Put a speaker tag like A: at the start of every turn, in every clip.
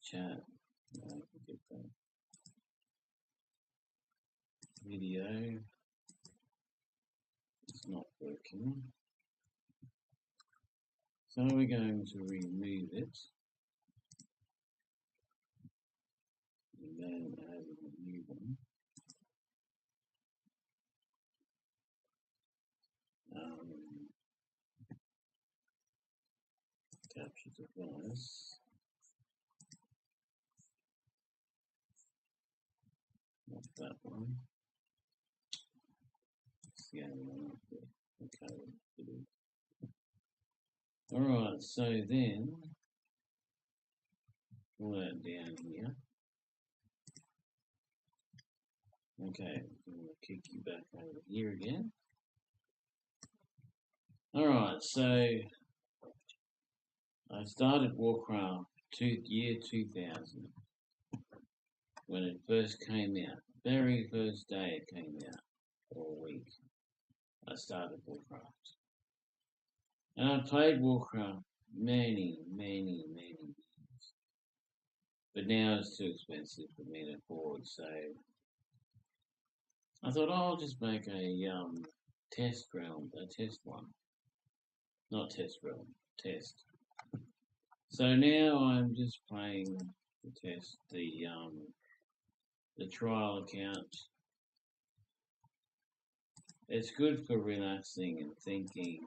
A: chat. Get that video. It's not working. So we're going to remove it. And then add a new one. Capture device. Not that one. It's the other one up there. Okay. Alright, so then pull that down here. Okay, I'm going to kick you back over here again. Alright, so I started Warcraft year 2000 when it first came out. Very first day it came out, or week, I started Warcraft. And I played Warcraft many years. But now it's too expensive for me to afford, so I thought, I'll just make a test realm, a test one. Not test realm, test. So now I'm just playing the test, the trial account. It's good for relaxing and thinking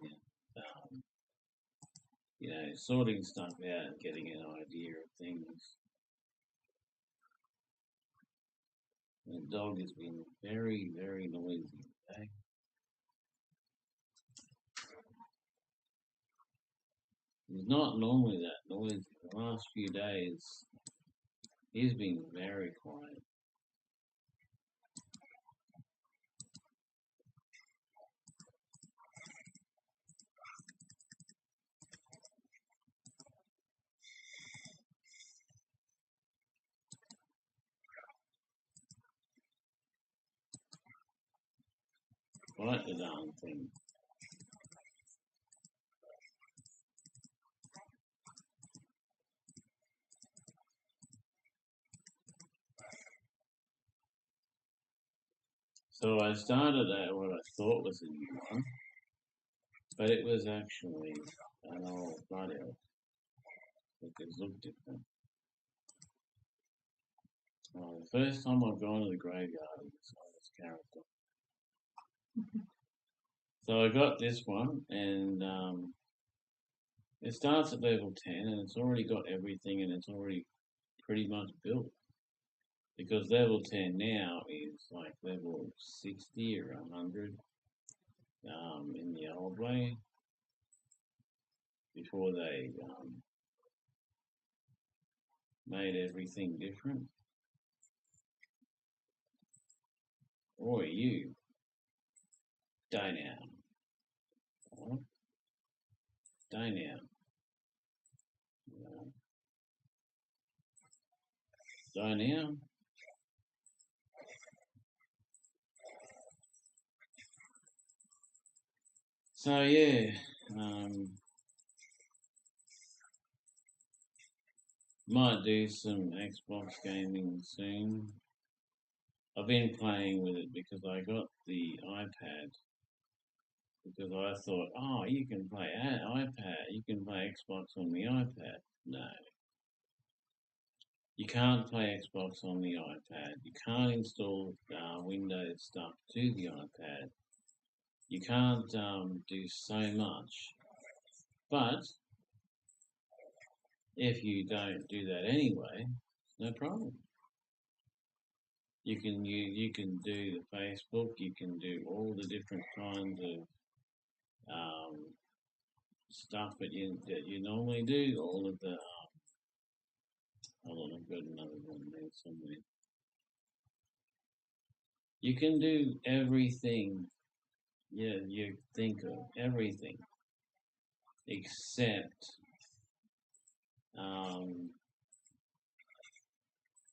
A: and sorting stuff out and getting an idea of things. The dog has been very noisy today. He's not normally that noisy. The last few days, he's been very quiet. Quite the darn thing. So I started at what I thought was a new one, but it was actually an old bloody hell. It looked different. The first time I've gone to the graveyard and saw this character. So I got this one, and it starts at level 10, and it's already got everything, and it's already pretty much built. Because level 10 now is like level 60 or 100 in the old way, before they made everything different. Or you. Die now. Die now. Die now. So yeah, might do some Xbox gaming soon. I've been playing with it because I got the iPad. Because I thought, oh, you can play iPad, you can play Xbox on the iPad. No. You can't play Xbox on the iPad. You can't install Windows stuff to the iPad. You can't do so much. But if you don't do that anyway, no problem. You can do the Facebook. You can do all the different kinds of stuff that you normally do. All of the hold on, I've got another one there somewhere. You can do everything. Yeah, you think of everything except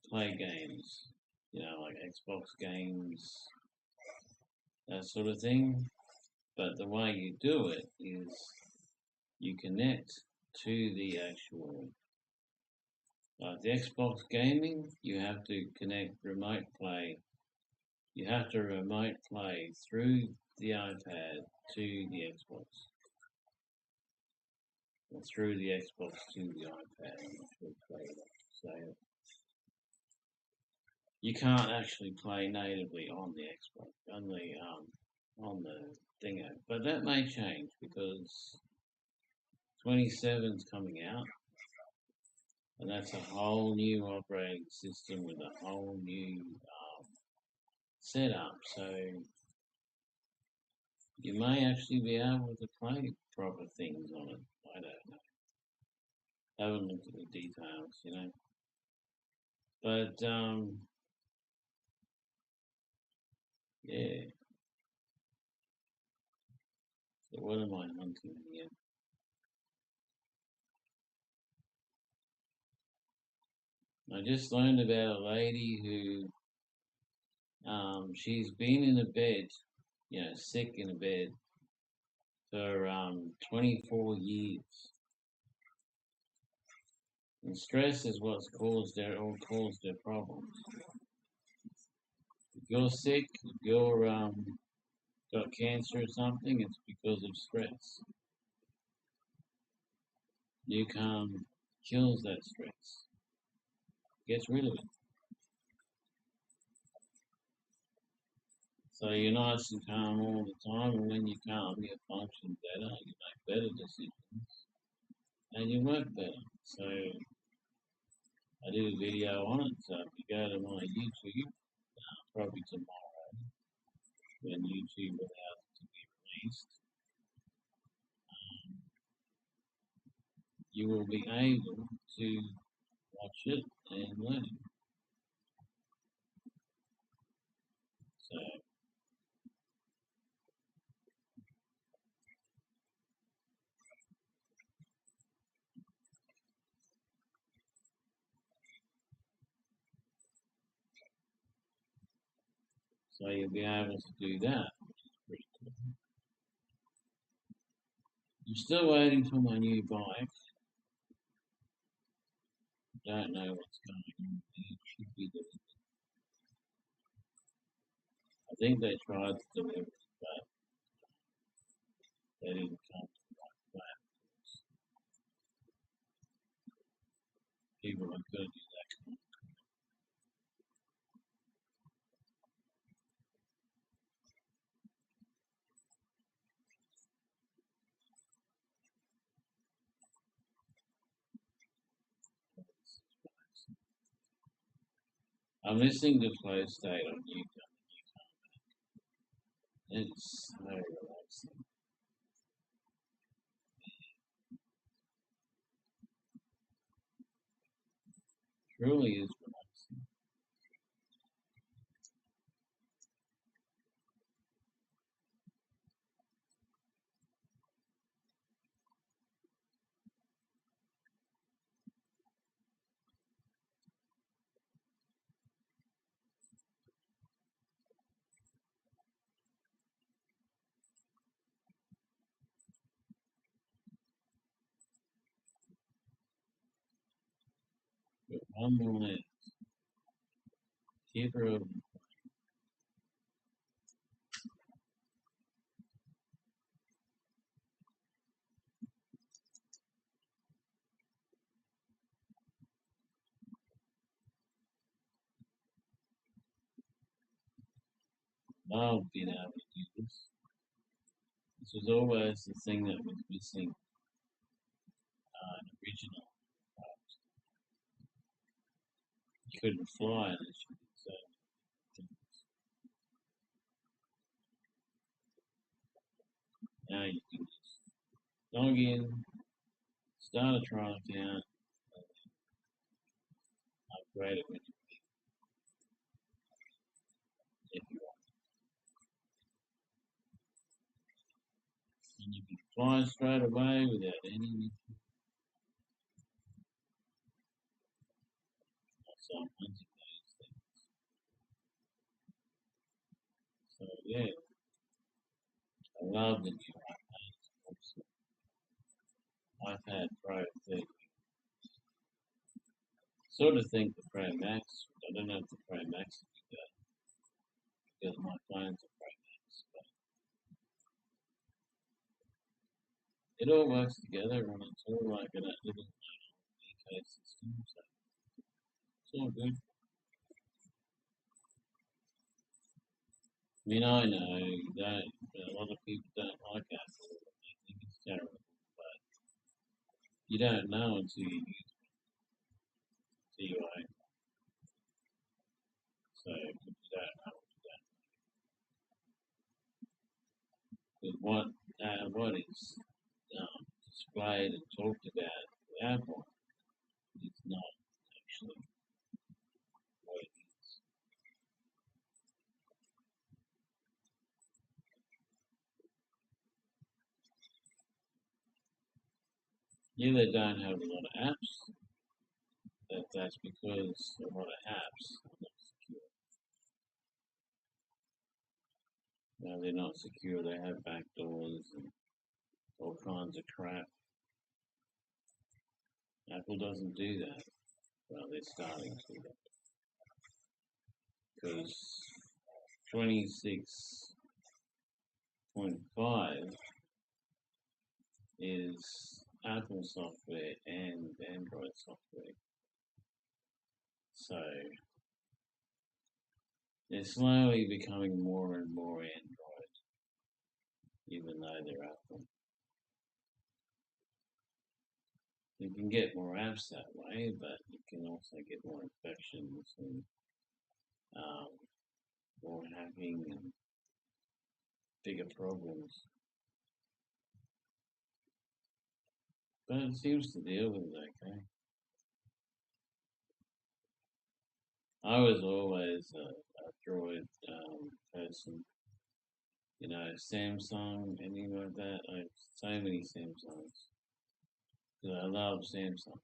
A: play games, like Xbox games, that sort of thing. But the way you do it is you connect to the actual Like the Xbox gaming, you have to connect remote play. You have to remote play through the iPad to the Xbox, or through the Xbox to the iPad, which will play it. So you can't actually play natively on the Xbox, on the thingo. But that may change because 27's coming out, and that's a whole new operating system with a whole new setup. So you may actually be able to play proper things on it. I don't know. I haven't looked at the details, you know. But yeah. So what am I hunting here? I just learned about a lady who she's been in a bed, you know, sick in a bed for 24 years. And stress is what's caused their problems. If you're sick, if you're got cancer or something, it's because of stress. You kills that stress, gets rid of it. So you're nice and calm all the time, and when you're calm, you function better, you make better decisions, and you work better. So I did a video on it, so if you go to my YouTube, probably tomorrow, when YouTube allows it to be released, you will be able to watch it and learn. So, so you'll be able to do that, which is pretty cool. I'm still waiting for my new bike. Don't know what's going on there. It should be delivered. I think they tried to deliver it, but they didn't come to the right place. People are going to do that. I'm listening to Flow State on YouTube. It's so relaxing. Truly is relaxing. But one more left. Keeper of love being able to do this. This was always the thing that was missing an original. You couldn't fly unless you did certain things. Now you can just log in, start a trial account, upgrade it when you if you want. And you can fly straight away without any so I'm hunting those things. So yeah, I love the new iPad Pro 30. Sort of think the Pro Max. I don't know if the Pro Max is good because my phone's a Pro Max, but it all works together and it's all like a little ecosystem, so it's all good. I mean, I know that a lot of people don't like Apple. They think it's terrible, but you don't know until you use it, do you? So if you don't know what is displayed and talked about with Apple is not actually what it is. Yeah, they don't have a lot of apps. That's because a lot of apps are not secure. No, they're not secure. They have backdoors and all kinds of crap. Apple doesn't do that. Well, they're starting to because 26.5 is Apple software and Android software. So they're slowly becoming more and more Android, even though they're Apple. You can get more apps that way, but you can also get more infections and um, more hacking and bigger problems. But it seems to deal with it okay. I was always a Droid person. You know, Samsung, anything like that. I have so many Samsungs because I love Samsung.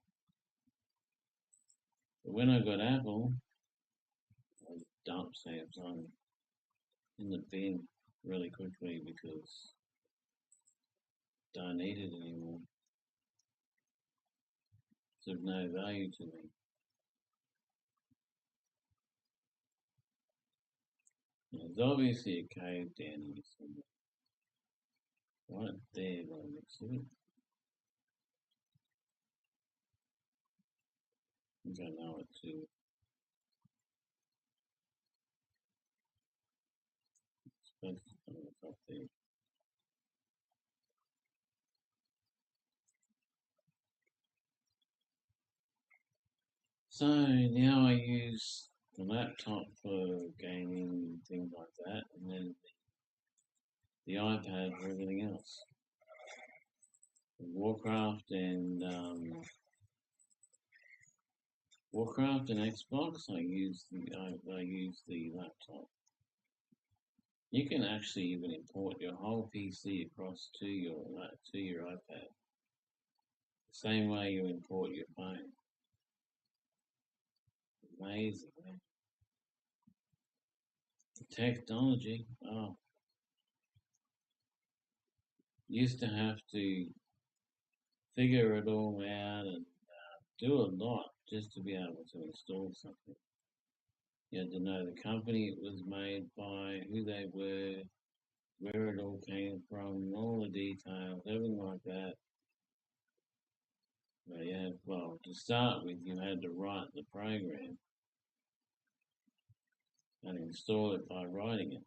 A: But when I got Apple, I dumped Samsung in the bin really quickly because I don't need it anymore. It's of no value to me. There's obviously a cave down here somewhere. Right there by the next to it. I think I know it too. It's supposed to come up there. So now I use the laptop for gaming and things like that, and then the iPad for everything else. Warcraft and Xbox. I use the laptop. You can actually even import your whole PC across to your iPad. The same way you import your phone. Amazing, man. The technology. Oh, used to have to figure it all out and do a lot just to be able to install something. You had to know the company it was made by, who they were, where it all came from, all the details, everything like that. Yeah, well, to start with, you had to write the program and install it by writing it.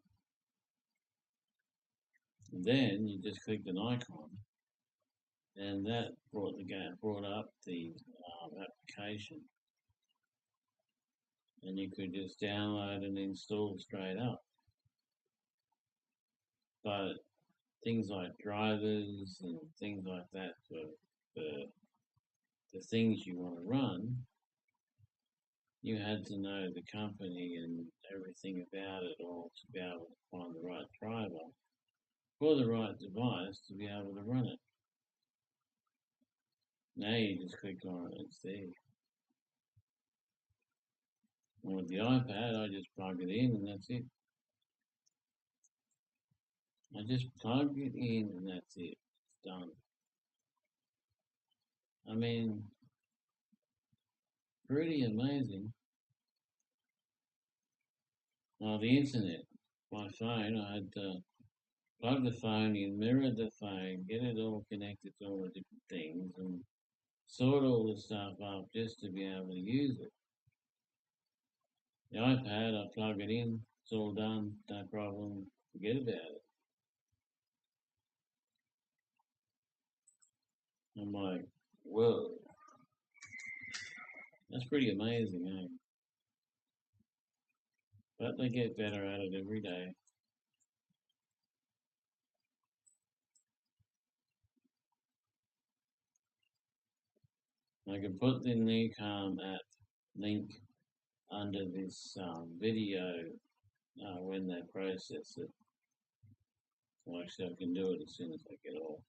A: And then you just clicked an icon, and that brought up the application, and you could just download and install straight up. But things like drivers and things like that for the things you want to run, you had to know the company and everything about it all to be able to find the right driver for the right device to be able to run it. Now you just click on it and it's there. And with the iPad, I just plug it in and that's it. I just plug it in and that's it. It's done. I mean, pretty amazing. The internet, my phone, I had to plug the phone in, mirror the phone, get it all connected to all the different things, and sort all the stuff up just to be able to use it. The iPad, I plug it in, it's all done, no problem, forget about it. I'm like, whoa, that's pretty amazing, eh? But they get better at it every day. I can put the new Calm app link under this video when they process it. Well, actually, I can do it as soon as I get off.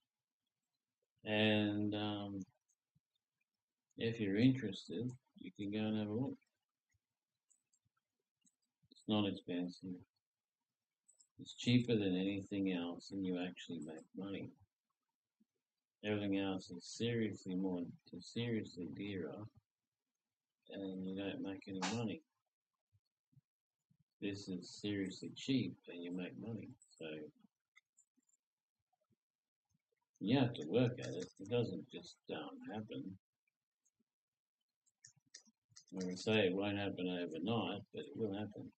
A: And if you're interested, you can go and have a look. It's not expensive. It's cheaper than anything else, and you actually make money. Everything else is seriously dearer, and you don't make any money. This is seriously cheap, and you make money. So you have to work at it. It doesn't just happen. I can say it won't happen overnight, but it will happen.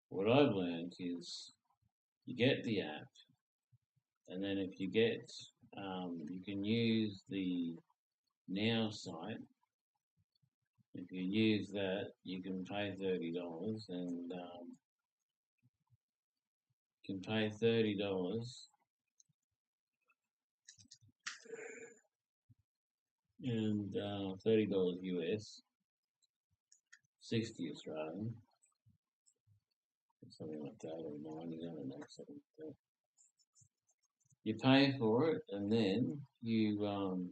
A: What I've learned is you get the app, and then if you get, you can use the Now site. If you use that, you can pay $30, and you can pay $30 and $30 US, 60 Australian, something like that, or 90, I don't know, something like that. You pay for it, and then you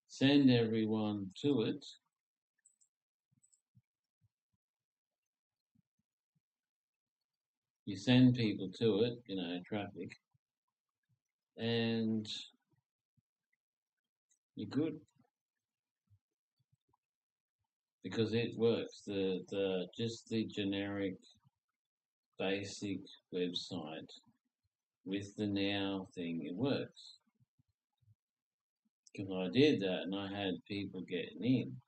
A: send everyone to it. You send people to it, traffic, and you're good because it works. Just the generic basic website with the Now thing, it works. Because I did that and I had people getting in,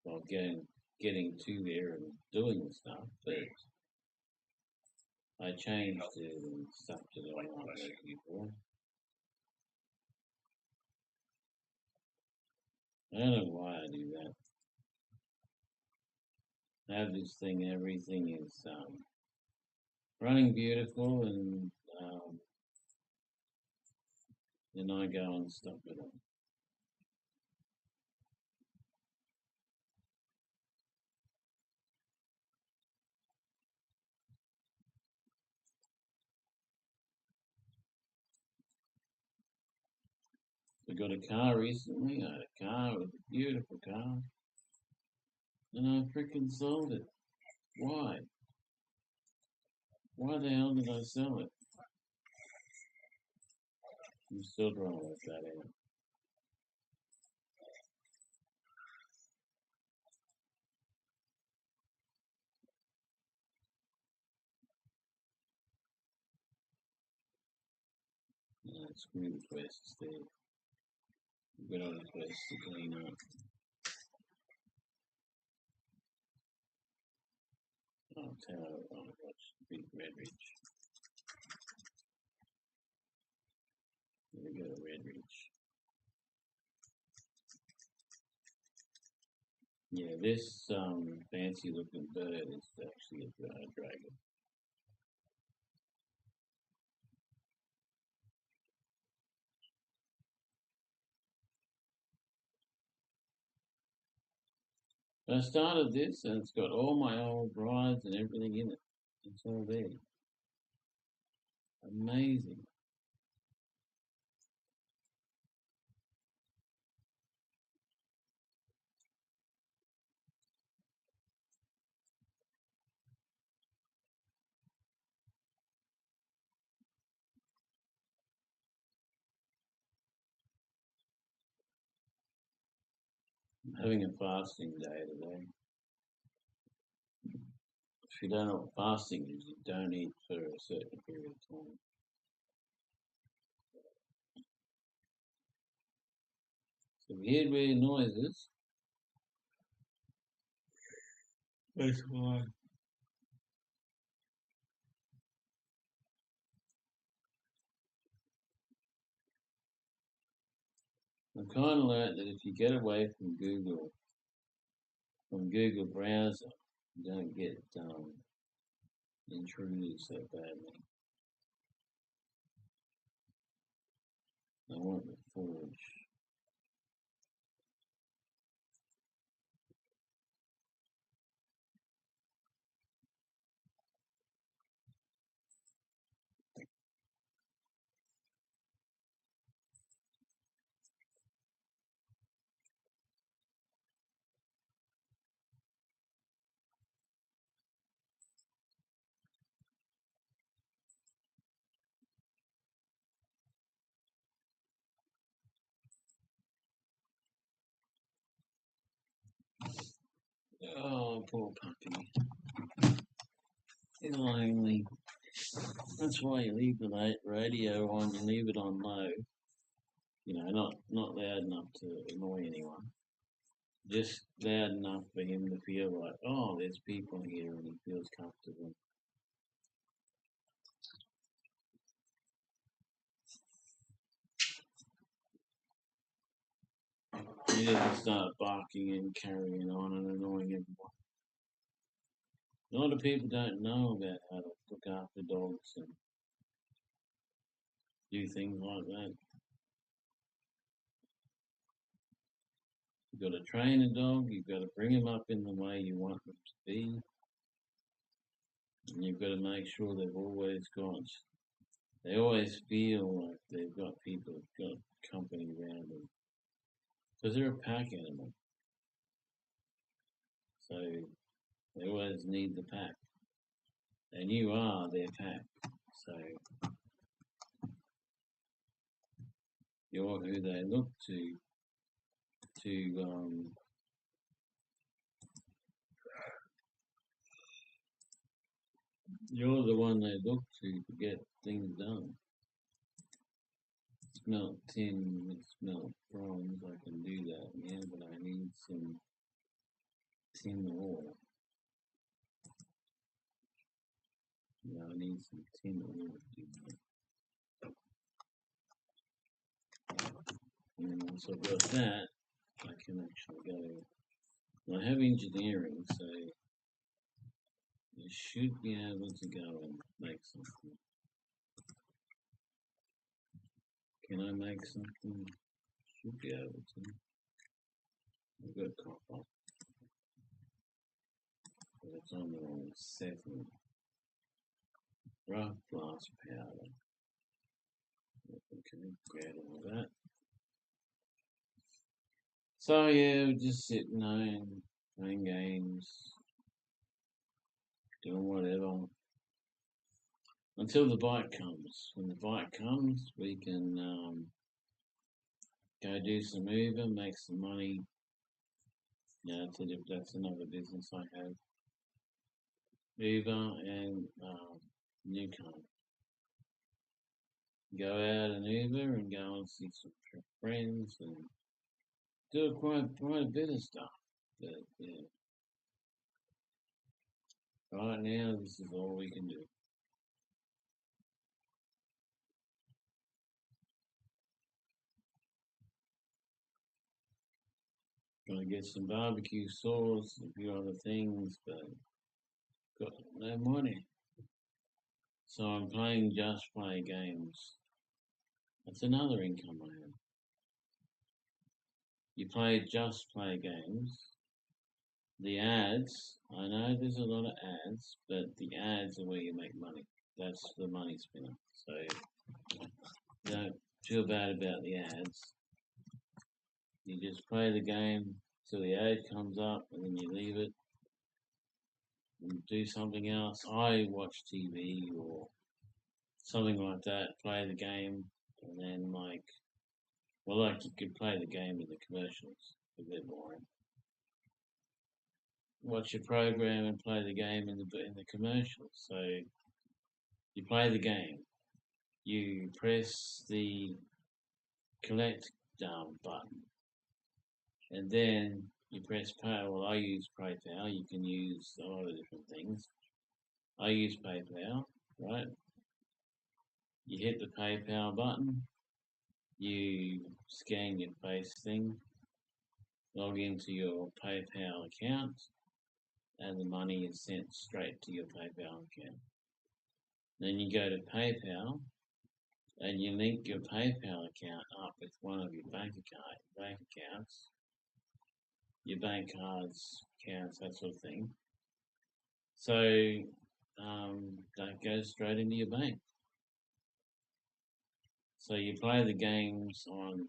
A: well, getting to there and doing the stuff, but I changed it and stuff that I like those people. I don't know why I do that. I have this thing, everything is running beautiful, and then I go and stop it all. I got a car recently. I had a car, it was a beautiful car, and I freaking sold it. Why? Why the hell did I sell it? I'm still trying to work that out. Screw the quests there. Good on the quest to clean up. Oh, Tower, oh my gosh, Big Red Ridge. Here we go, Red Ridge. Yeah, this fancy looking bird is actually a dragon. I started this and it's got all my old rides and everything in it. It's all there. Amazing. I'm having a fasting day today. If you don't know what fasting is, you don't eat for a certain period of time. So if you hear weird noises, that's why. I've kind of learned that if you get away from Google browser, you don't get intruders so badly. I want the forge. Oh, poor puppy. He's lonely. That's why you leave the radio on. You leave it on low. You know, not loud enough to annoy anyone. Just loud enough for him to feel like, oh, there's people here, and he feels comfortable. He doesn't start barking and carrying on and annoying everyone. A lot of people don't know about how to look after dogs and do things like that. You've got to train a dog, you've got to bring them up in the way you want them to be, and you've got to make sure they always feel like they've got people, got company around them. Because they're a pack animal. So they always need the pack. And you are their pack. So you're who they look to you're the one they look to get things done. Smelt tin, smelt bronze, I can do that, yeah, but I need some tin ore. Yeah, I need some tin ore to do that. And once I've got that, I can actually go. I have engineering, so I should be able to go and make something. Can I make something? Should be able to. I've got copper, but it's on the wrong setting. Rough glass powder. Okay, grab all that. So yeah, just sitting home, playing games, doing whatever. Until the bike comes. When the bike comes, we can go do some Uber, make some money. Yeah, that's another business I have. Uber and Newcomb. Go out and Uber and go and see some friends and do quite a bit of stuff. But yeah, right now this is all we can do. Gonna get some barbecue sauce, a few other things, but got no money. So I'm playing Just Play games. That's another income I have. You play Just Play games. The ads, I know there's a lot of ads, but the ads are where you make money. That's the money spinner. So don't feel bad about the ads. You just play the game till the ad comes up and then you leave it and do something else. I watch TV or something like that, play the game, and then like you could play the game with the commercials, but they're boring. watch your program and play the game in the commercials. So you play the game, you press the collect button, and then you press pay. Well, I use PayPal. You can use a lot of different things. I use PayPal, right? You hit the PayPal button, you scan your face thing, log into your PayPal account, and the money is sent straight to your PayPal account. Then you go to PayPal and you link your PayPal account up with one of your bank accounts, your bank cards, accounts, that sort of thing. So that goes straight into your bank. So you play the games on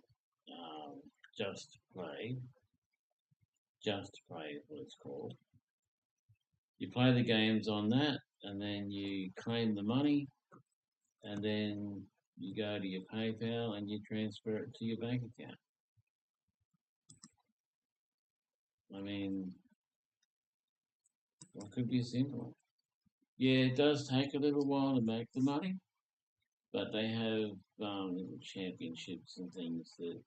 A: Just Play. Just Play is what it's called. You play the games on that, and then you claim the money, and then you go to your PayPal and you transfer it to your bank account. I mean, what could be simple? Yeah, it does take a little while to make the money, but they have little championships and things that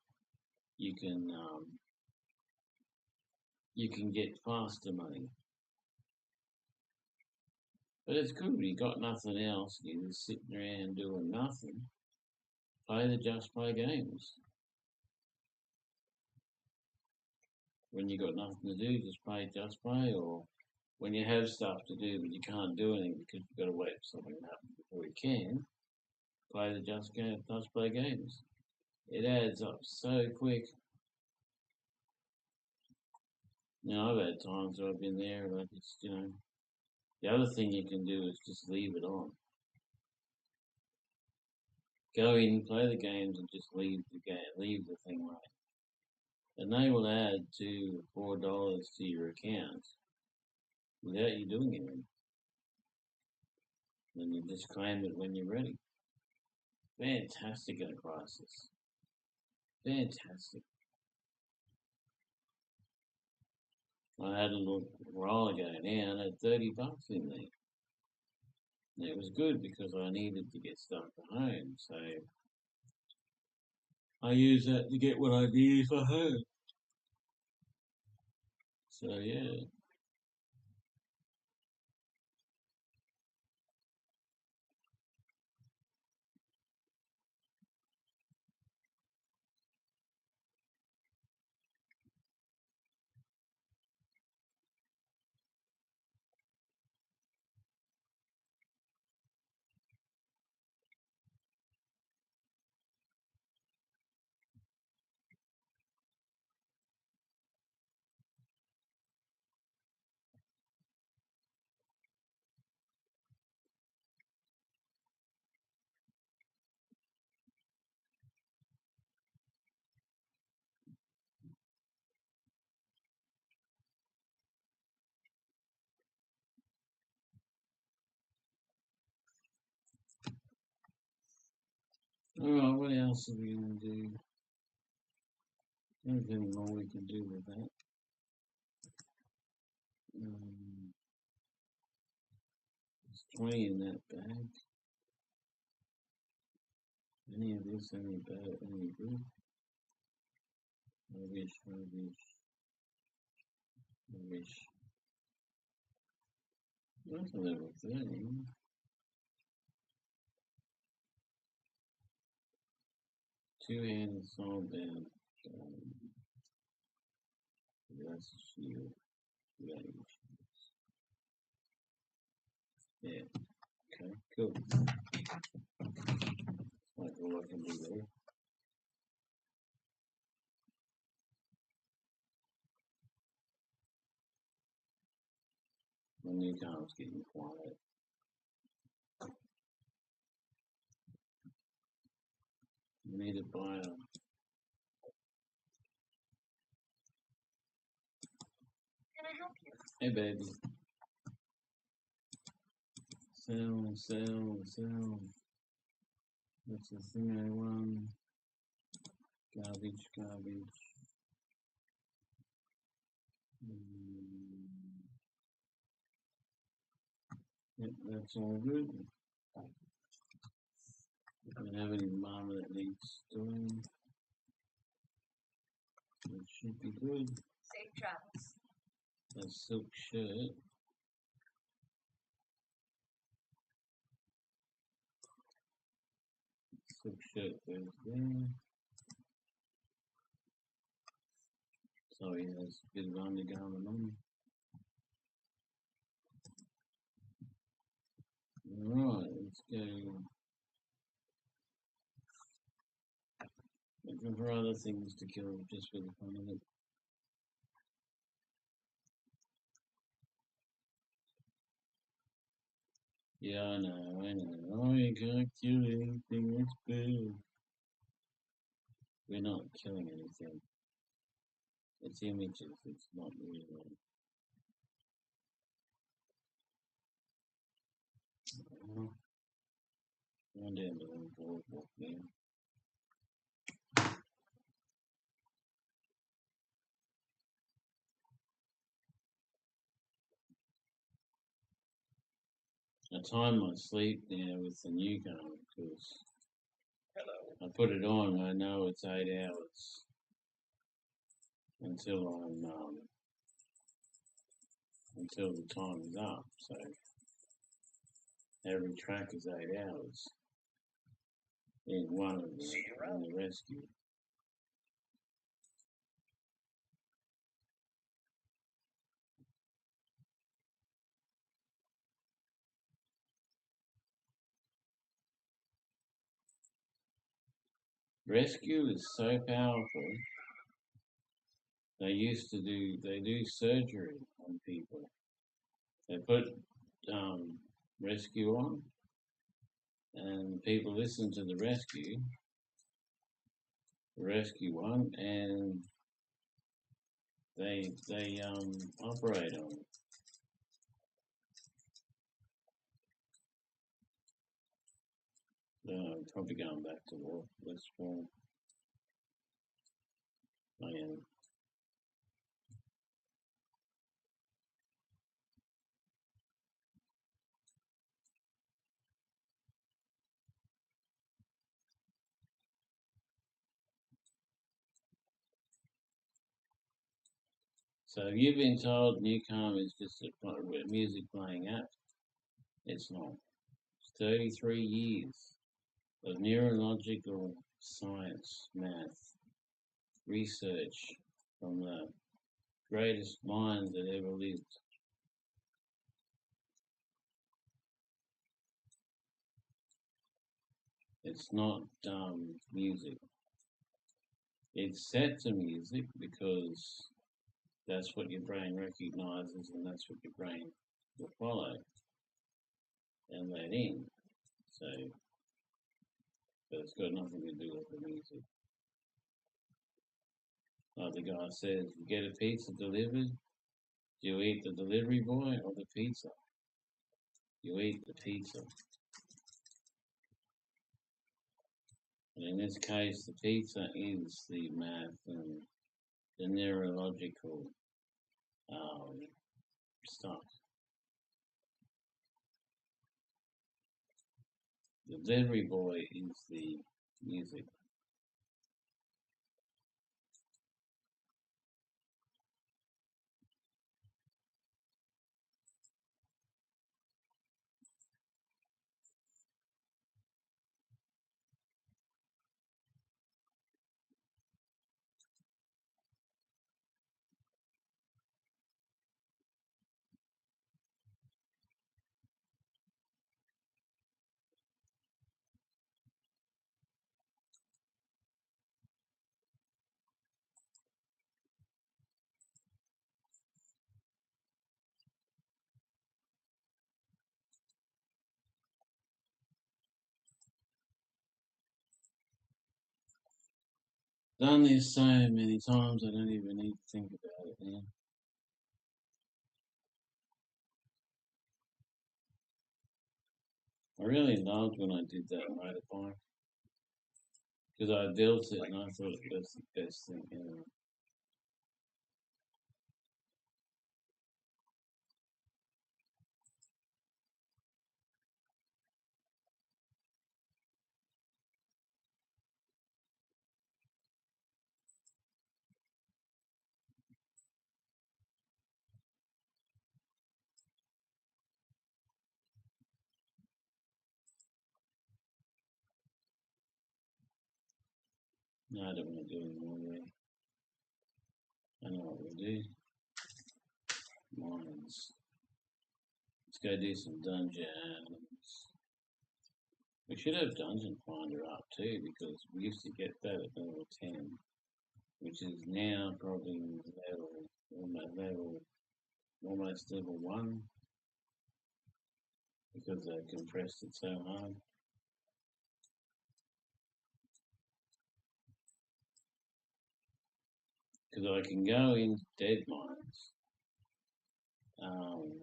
A: you can get faster money. But it's good when you got nothing else. You're just sitting around doing nothing. Play the Just Play games. When you got nothing to do, just play Just Play, or when you have stuff to do but you can't do anything because you've got to wait for something to happen before you can, play the Just Play games. It adds up so quick. I've had times where I've been there and I just, the other thing you can do is just leave it on. Go in, play the games, and just leave the thing right. And they will add $2 or $4 to your account without you doing anything. Then you just claim it when you're ready. Fantastic in a crisis. Fantastic. I had a look a while ago now and I had $30 in there. And it was good because I needed to get stuff for home, so I used that to get what I needed for home. So yeah. Alright, what else are we going to do? There's any more we can do with that. There's 20 in that bag. Any of this, any bad, any good? Rubbish. That's a level 30. Two-handed soul down. That's a shield. Range. Yeah. Okay, cool. Like all I can do there. My new car's getting quiet. I need to buy a. Can I help you? Hey, baby. Sell. That's the thing I want. Garbage. Yep, that's all good. Don't have any marble that needs doing. It should be good.
B: Safe travels.
A: A silk shirt. Silk shirt goes there. So he has a bit of undergarment on. Alright, let's go. Looking for other things to kill just for the fun of it. Yeah, I know. Oh, you can't kill anything, it's bad. We're not killing anything. It's images, it's not real. One down to the boardwalk now. I time my sleep now with the new car because I put it on, I know it's 8 hours until until the time is up. So every track is 8 hours in one of them in the rescue. Rescue is so powerful. They do surgery on people. They put rescue on, and people listen to the rescue one, and they operate on it. Probably going back to work. That's wrong. I am. So have you been told Newcom is just a music playing app? It's not. It's 33 years of neurological science, math, research from the greatest minds that ever lived. It's not music. It's set to music because that's what your brain recognizes and that's what your brain will follow and let in. So, but it's got nothing to do with the music. Like the guy says, you get a pizza delivered, do you eat the delivery boy or the pizza? You eat the pizza. And in this case, the pizza is the math and the neurological stuff. The delivery boy is the music. Done this so many times I don't even need to think about it now. I really loved when I did that motorbike because I built it and I thought it was the best thing ever. No, I don't want to do any more there. I know what we'll do. Mines. Let's go do some dungeons. We should have Dungeon Finder up too, because we used to get that at level 10, which is now probably almost level 1, because they compressed it so hard. Because I can go into Dead Mines,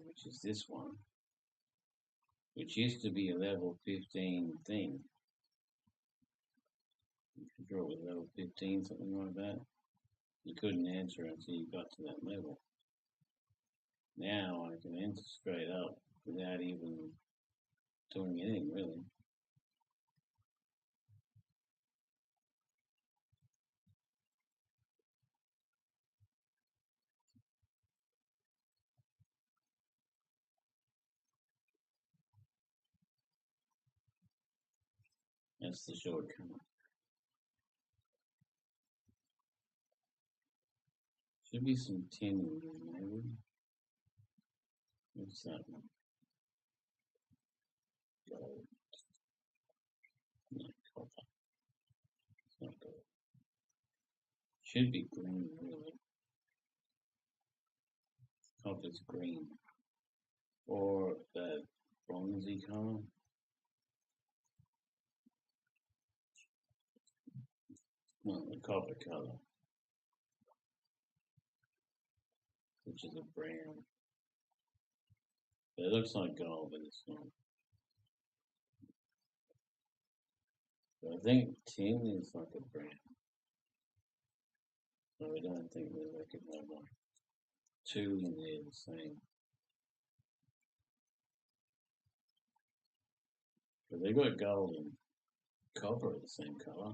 A: which is this one, which used to be a level 15 thing. You could draw with level 15, something like that. You couldn't enter until you got to that level. Now I can enter straight up without even doing anything really. That's the shortcut. Should be some tin in here, maybe. What's that one? Gold. No, copper. It's not gold. Should be green, really. Copper's green. Or that bronzy colour. No, the copper colour. Which is a brown. But it looks like gold, but it's not. But I think tin is like a brown. So I don't think that they could have like two in there the same. But they got gold and copper are the same colour.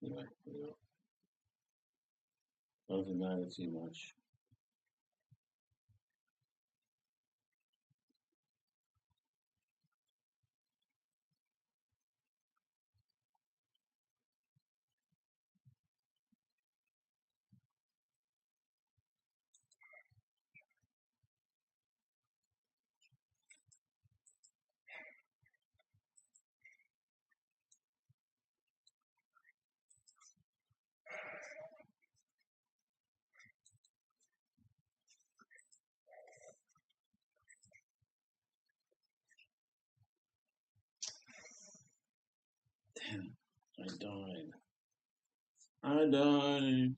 A: Anyway, doesn't matter too much. Damn, I died. I died.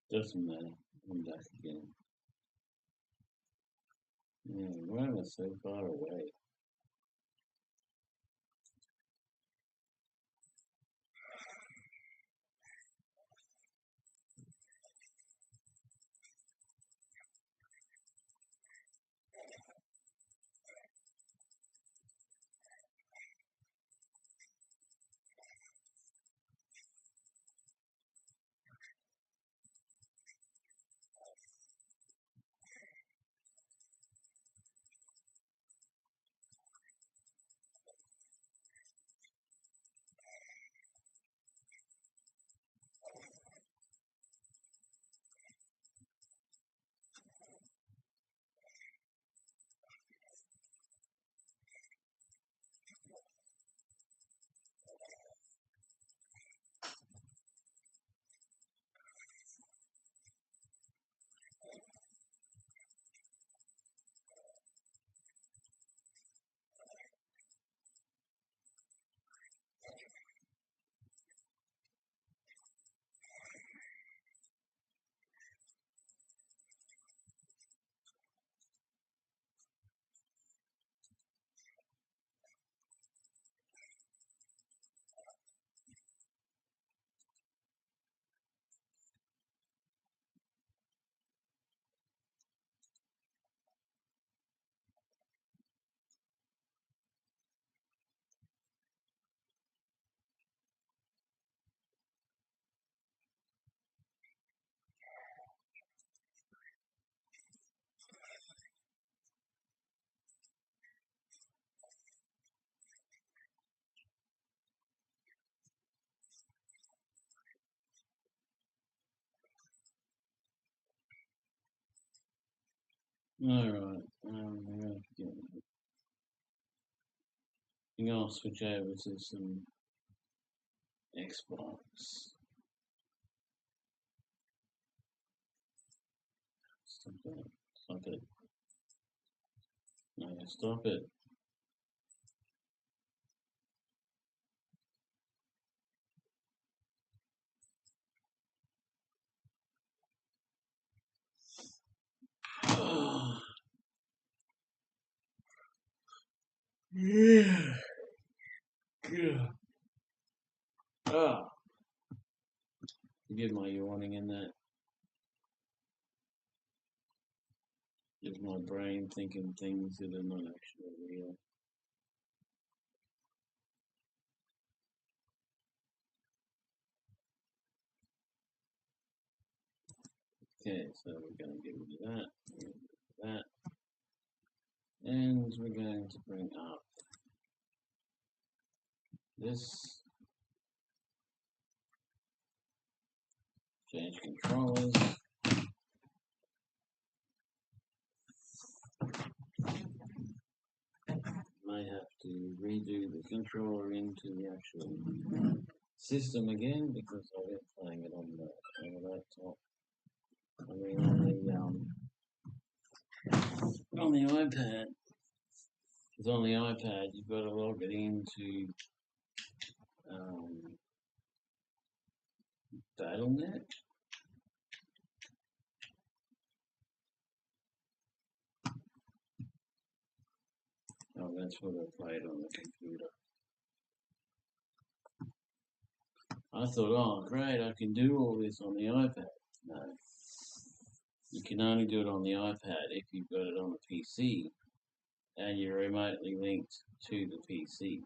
A: Doesn't matter. I'm back again. Yeah, why am I so far away? Alright, I'm gonna switch over to some Xbox. Stop it. Stop it. No, stop it. Yeah. Yeah. Ah. Forgive my yawning in that. Just my brain thinking things that are not actually real. Okay, so we're going to get rid of that, and we're going to bring up this, change controllers. May have to redo the controller into the actual system again because I've been playing it on the laptop. I mean on the iPad. Because on the iPad you've got to log it into Battle.net. Oh, that's what I played on the computer. I thought, oh great, I can do all this on the iPad. No. You can only do it on the iPad if you've got it on the PC and you're remotely linked to the PC.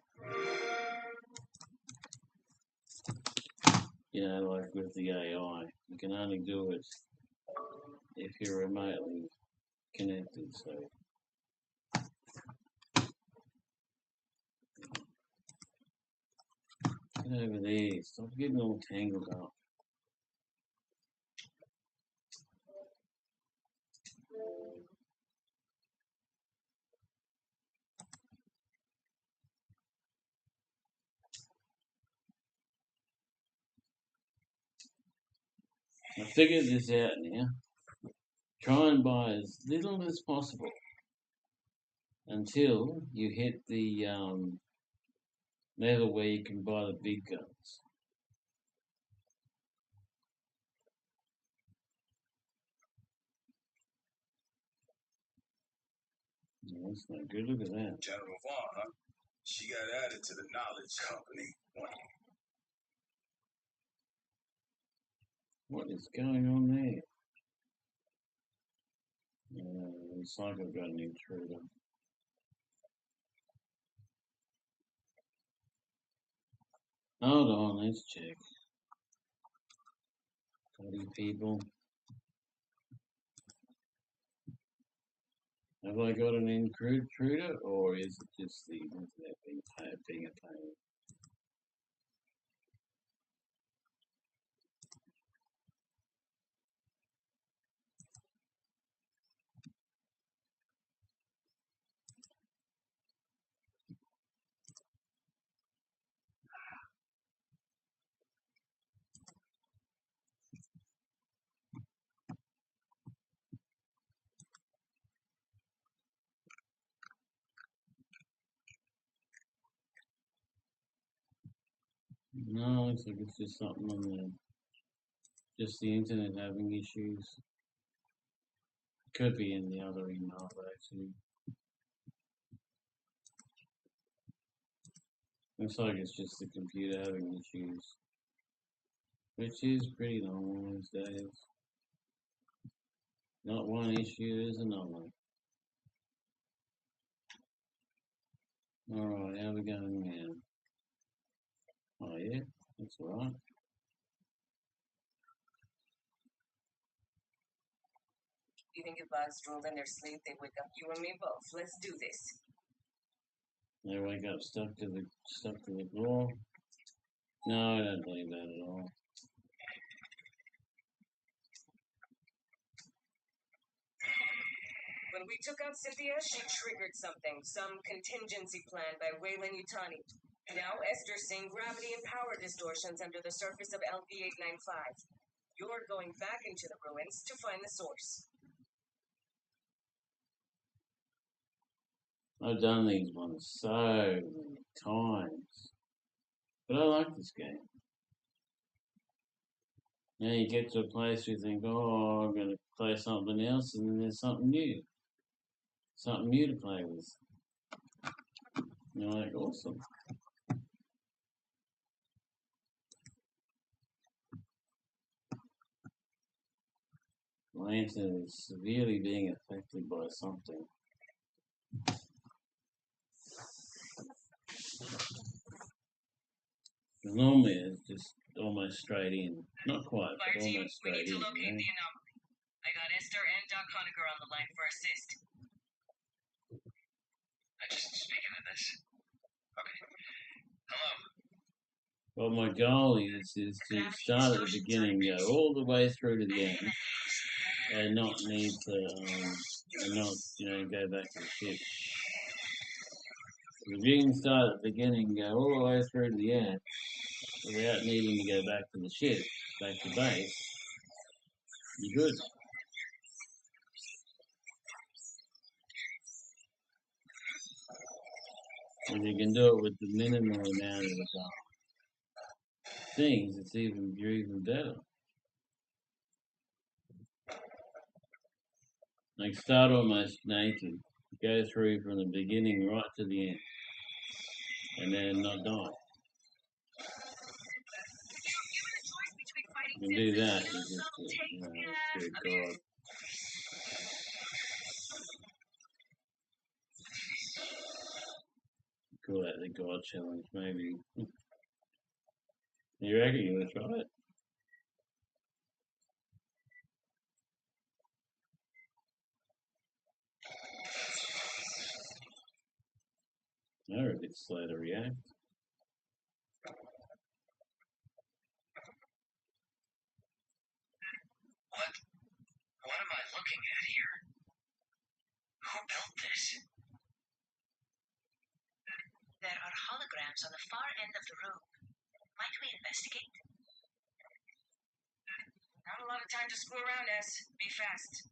A: You know, like with the AI, you can only do it if you're remotely connected. So, get over there. Stop getting all tangled up. I figured this out now. Try and buy as little as possible until you hit the level where you can buy the big guns. No, that's not good. Look at that.
B: General Vaughn, huh? She got added to the knowledge company.
A: What is going on there? Looks like I've got an intruder. Hold on, let's check. Bloody people. Have I got an intruder, or is it just the internet being a pain? No, looks like it's just something on just the internet having issues. Could be in the other email, but actually, looks like it's just the computer having issues, which is pretty normal these days. Not one issue is another. Alright, how we going now? Oh yeah, that's alright.
B: You think if bugs drooled in their sleep, they wake up you and me both? Let's do this.
A: They wake up stuck to the floor. No, I don't believe that at all.
B: When When we took out Cynthia, she triggered something, some contingency plan by Wayland Yutani. Now Esther's seeing gravity and power distortions under the surface of LV-895. You're going back into the ruins to find the source.
A: I've done these ones so many times. But I like this game. Now you get to a place where you think, oh, I'm going to play something else, and then there's something new. Something new to play with. You're like, awesome. Lantern is severely being affected by something. Normally it's just almost straight in. Not quite,
B: Fire
A: but
B: team,
A: almost
B: we need
A: straight
B: to
A: in.
B: locate the anomaly. I got Esther and Doc Honecker on the line for assist.
C: I just speaking of this. Okay. Hello.
A: What my goal is to start at the beginning, go all the way through to the end, and not need to, and not, go back to the ship. If you can start at the beginning and go all the way through to the end, without needing to go back to the ship, back to base, you're good. If you can do it with the minimal amount of things, you're even better. Like start almost naked, go through from the beginning right to the end, and then not die. You can do that, you just, good God. Call that the God challenge, maybe. You reckon you're gonna try it? They're a bit slow to react.
C: What am I looking at here? Who built this?
D: There are holograms on the far end of the room. Might we investigate?
B: Not a lot of time to screw around, S. Be fast.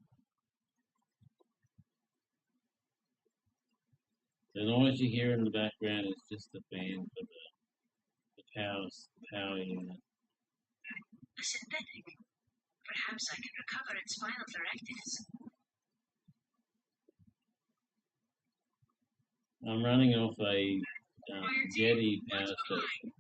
A: The noise you hear in the background is just the fan for the power unit.
D: A synthetic. Perhaps I can recover its final directives.
A: I'm running off a Jetty power station.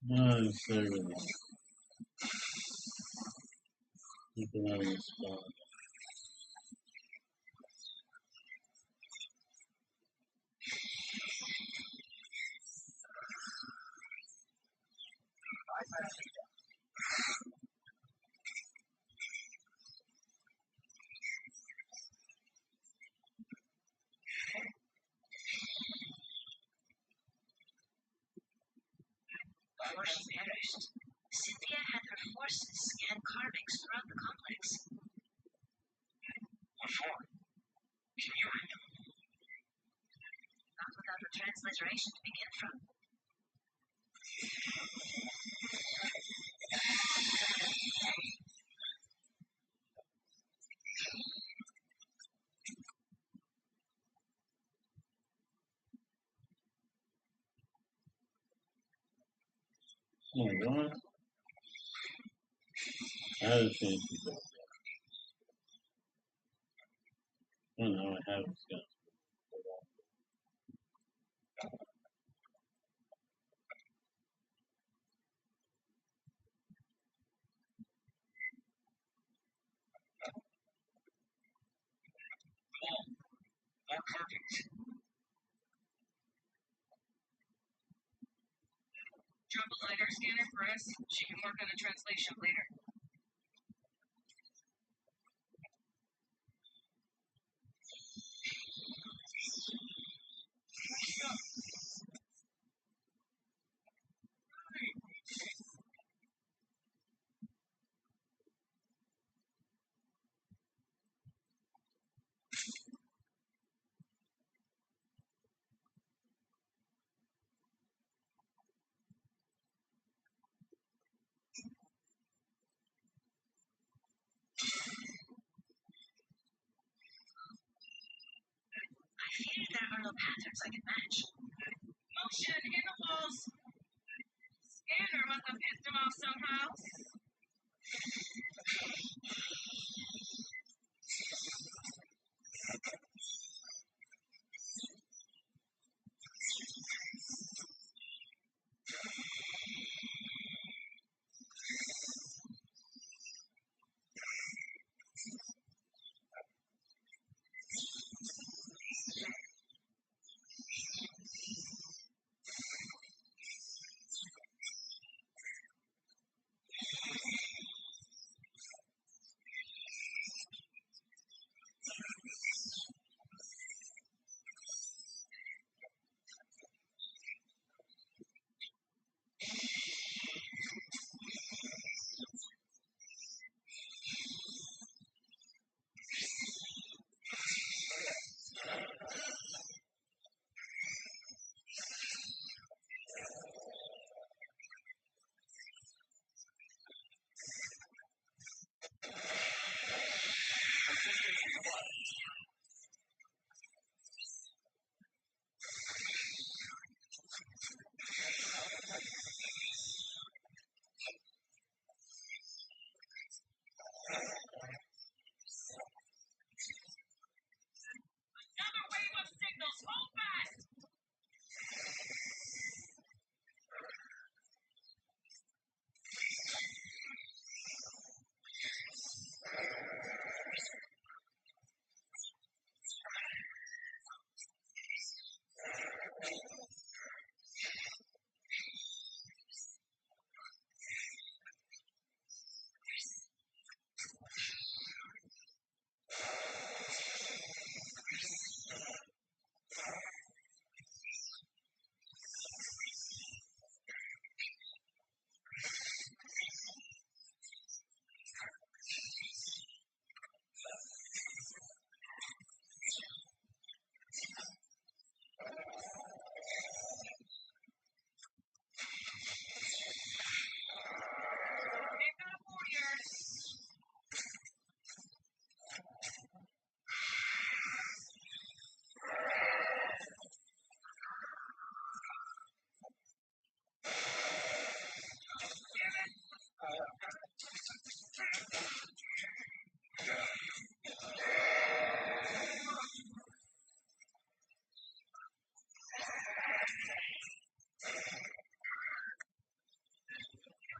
A: No, certainly. Keep another spot.
D: before she perished, Cynthia had her forces scan carvings throughout the complex.
C: What for? Can you read them?
D: Not without a transliteration to begin from.
A: Alright. I haven't finished the book yet. Oh no, I haven't.
C: More carvings.
B: Drop a LiDAR scanner for us. She can work on the translation later.
D: I fear there are no patterns I can match.
B: Motion in the walls. Scanner must have pissed him off somehow. Another wave of signals. Hold fast. They've got a warrior.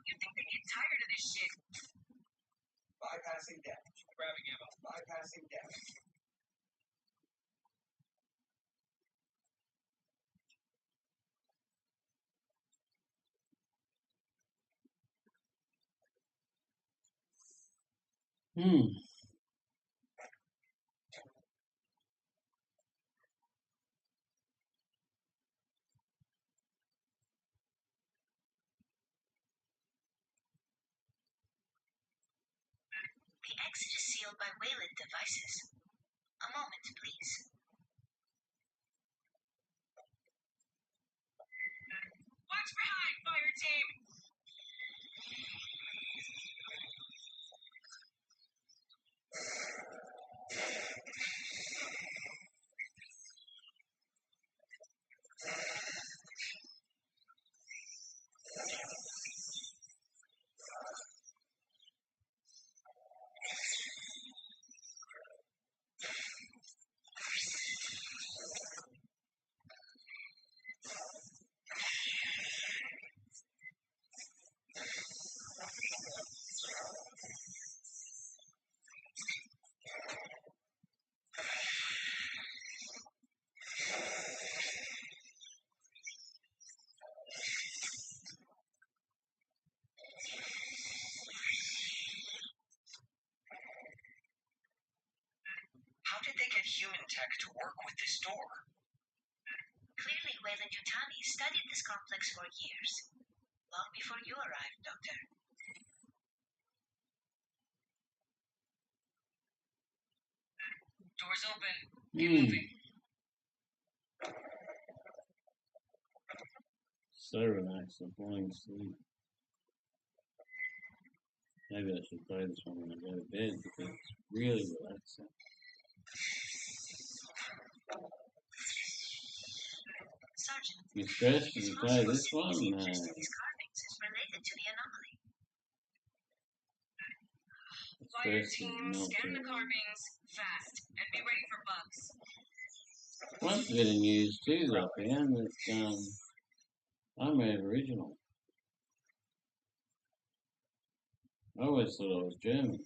B: You think they get tired of this shit?
C: Bypassing damage. Grabbing ammo. Bypassing damage.
A: Hmm.
D: The exit is sealed by Wayland devices. A moment, please.
B: Watch behind, fire team!
C: How did they get human tech to work with this door?
D: Clearly, Weyland-Yutani studied this complex for years. Long before you arrived, Doctor.
B: Door's open. Keep moving.
A: So relaxed, I'm falling asleep. Maybe I should play this one when I go to bed because it's really relaxing.
D: Sergeant,
A: You stressed
D: it is
A: to play
D: possible
A: this one?
D: Sydney's
A: No.
D: interest in these carvings is related to the anomaly.
B: Fire
A: Stress is
B: team,
A: not
B: scan the
A: good.
B: carvings fast and be ready for bugs.
A: Once a bit of news too that I found that I'm Aboriginal. I always thought I was German.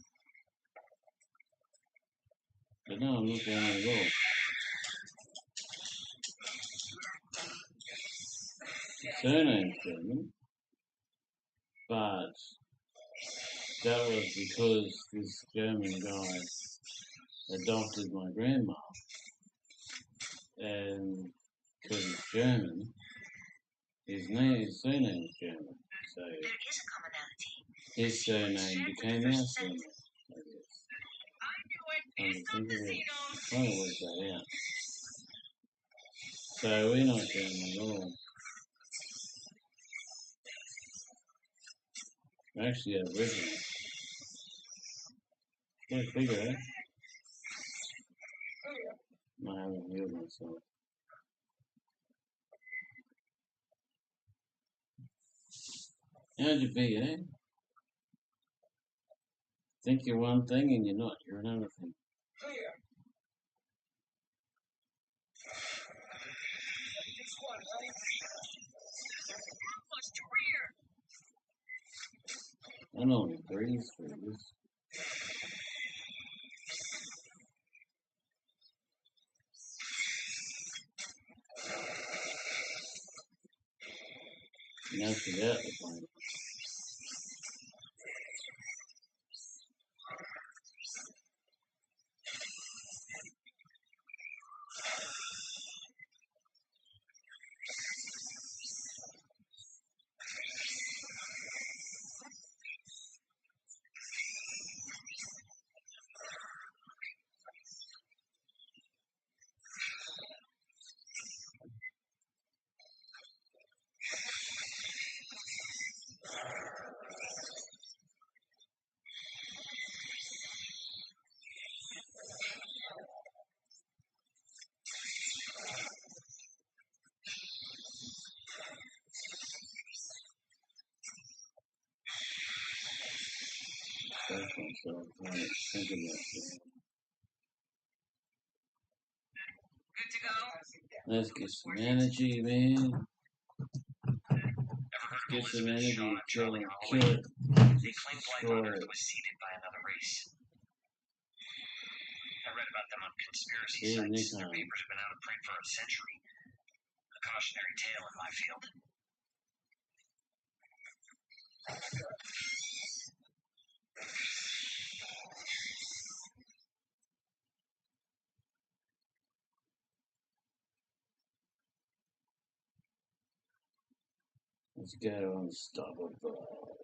A: But no, I'm not German at all. The surname's German, but that was because this German guy adopted my grandma, and because he's German, his surname is German, so
D: There is a commonality.
A: his surname became our surname, I guess.
B: I knew it!
A: Come
B: It's
A: to
B: not
A: think of
B: the
A: it,
B: Xenos!
A: trying to work that out. So we're not German at all. We're actually Aboriginal. Go figure, eh? I haven't healed myself. How'd you be, eh? Think you're one thing and you're not, you're another thing.
B: Outpost to rear!
A: I normally breeze through this. And that's without the plane. That's myself. I think about that.
B: Good to go?
A: Let's get some energy, man.
C: Ever heard of
A: Get some
C: Elizabeth
A: energy
C: Shaw
A: to
C: and Charlie
A: kill
C: Holloway?
A: it.
C: They claimed life on
A: Destroy
C: Earth
A: it.
C: was seeded by another race. I read about them on conspiracy
A: See you
C: sites.
A: next
C: Their
A: time.
C: papers have been out of print for a century. A cautionary tale in my field.
A: Let's go unstoppable.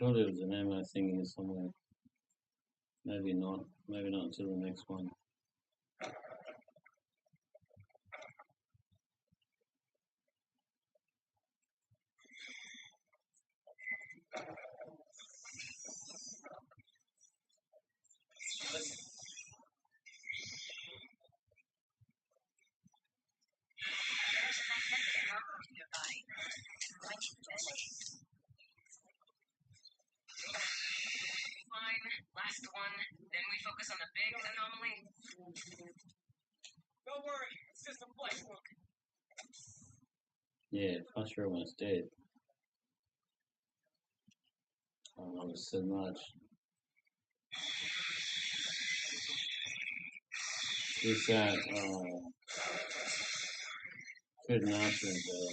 A: sure there was an ammo thing here somewhere. Maybe not. Maybe not until the next one.
D: There's a magnetic anomaly nearby. Might need melee.
B: Fine. Last one. Then we focus on the big anomaly. Don't worry. It's just a flesh wound.
A: Yeah, plus you're almost dead. Oh, that was so much. Is that couldn't answer him though.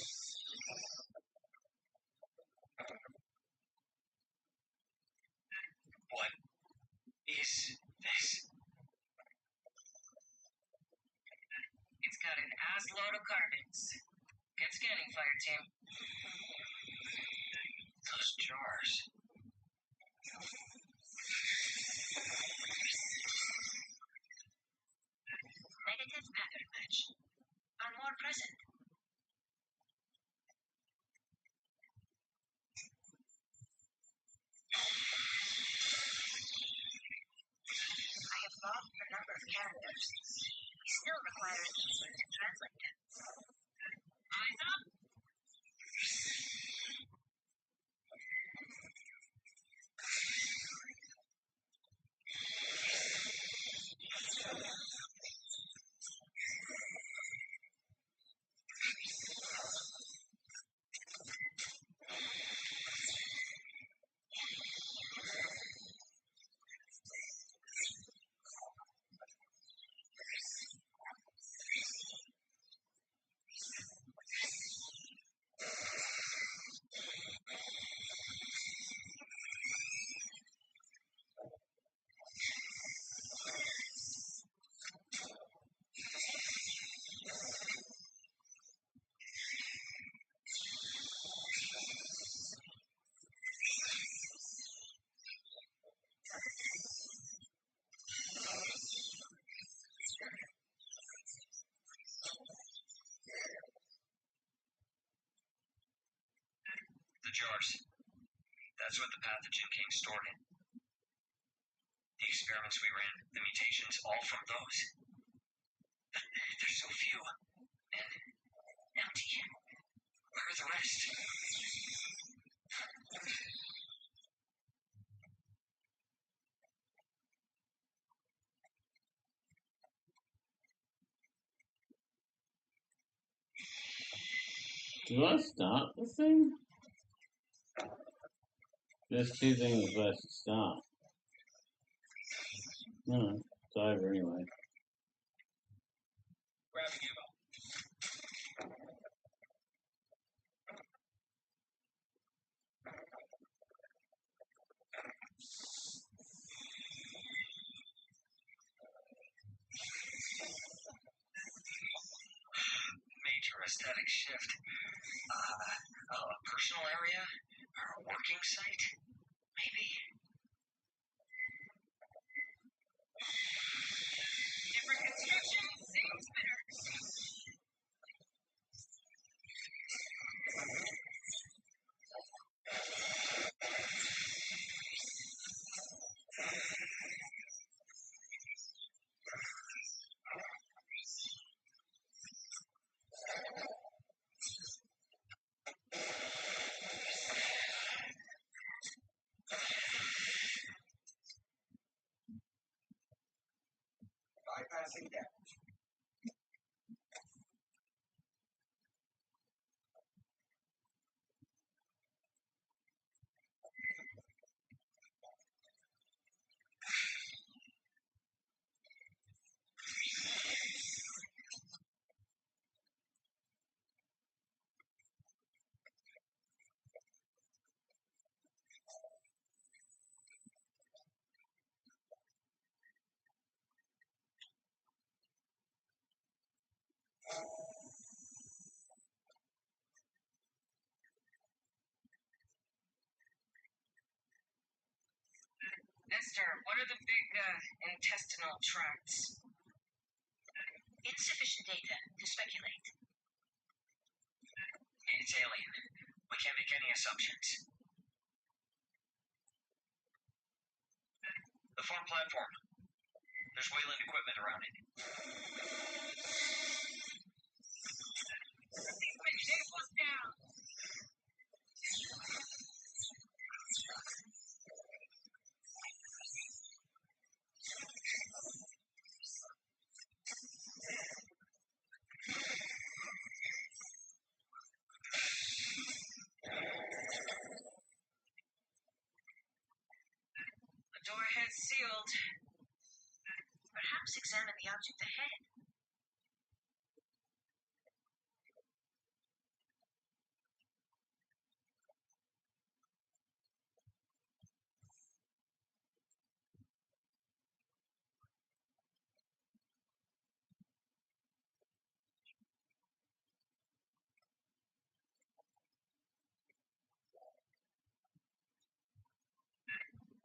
C: What is this?
B: It's got an ass load of carbons. Get scanning, fire team.
C: Those jars.
D: Negative pattern match. Are more present. I have logged the number of characters. We still require an insert to translate them.
B: Eyes up.
C: The jars. That's what the pathogen came stored in. The experiments we ran, the mutations, all from those. There's so few. And empty. Where are the rest?
A: Do I start the thing? There's two things left to start. No, it's over anyway.
B: Grabbing ammo.
C: Major aesthetic shift. A personal area? Or a working site? Maybe.
B: Different construction seems better. Esther, what are the big intestinal tracts?
D: Insufficient data to speculate.
C: It's alien. We can't make any assumptions. The farm platform. There's Wayland equipment around it.
B: Shape was down. The door has sealed.
D: Perhaps examine the object ahead.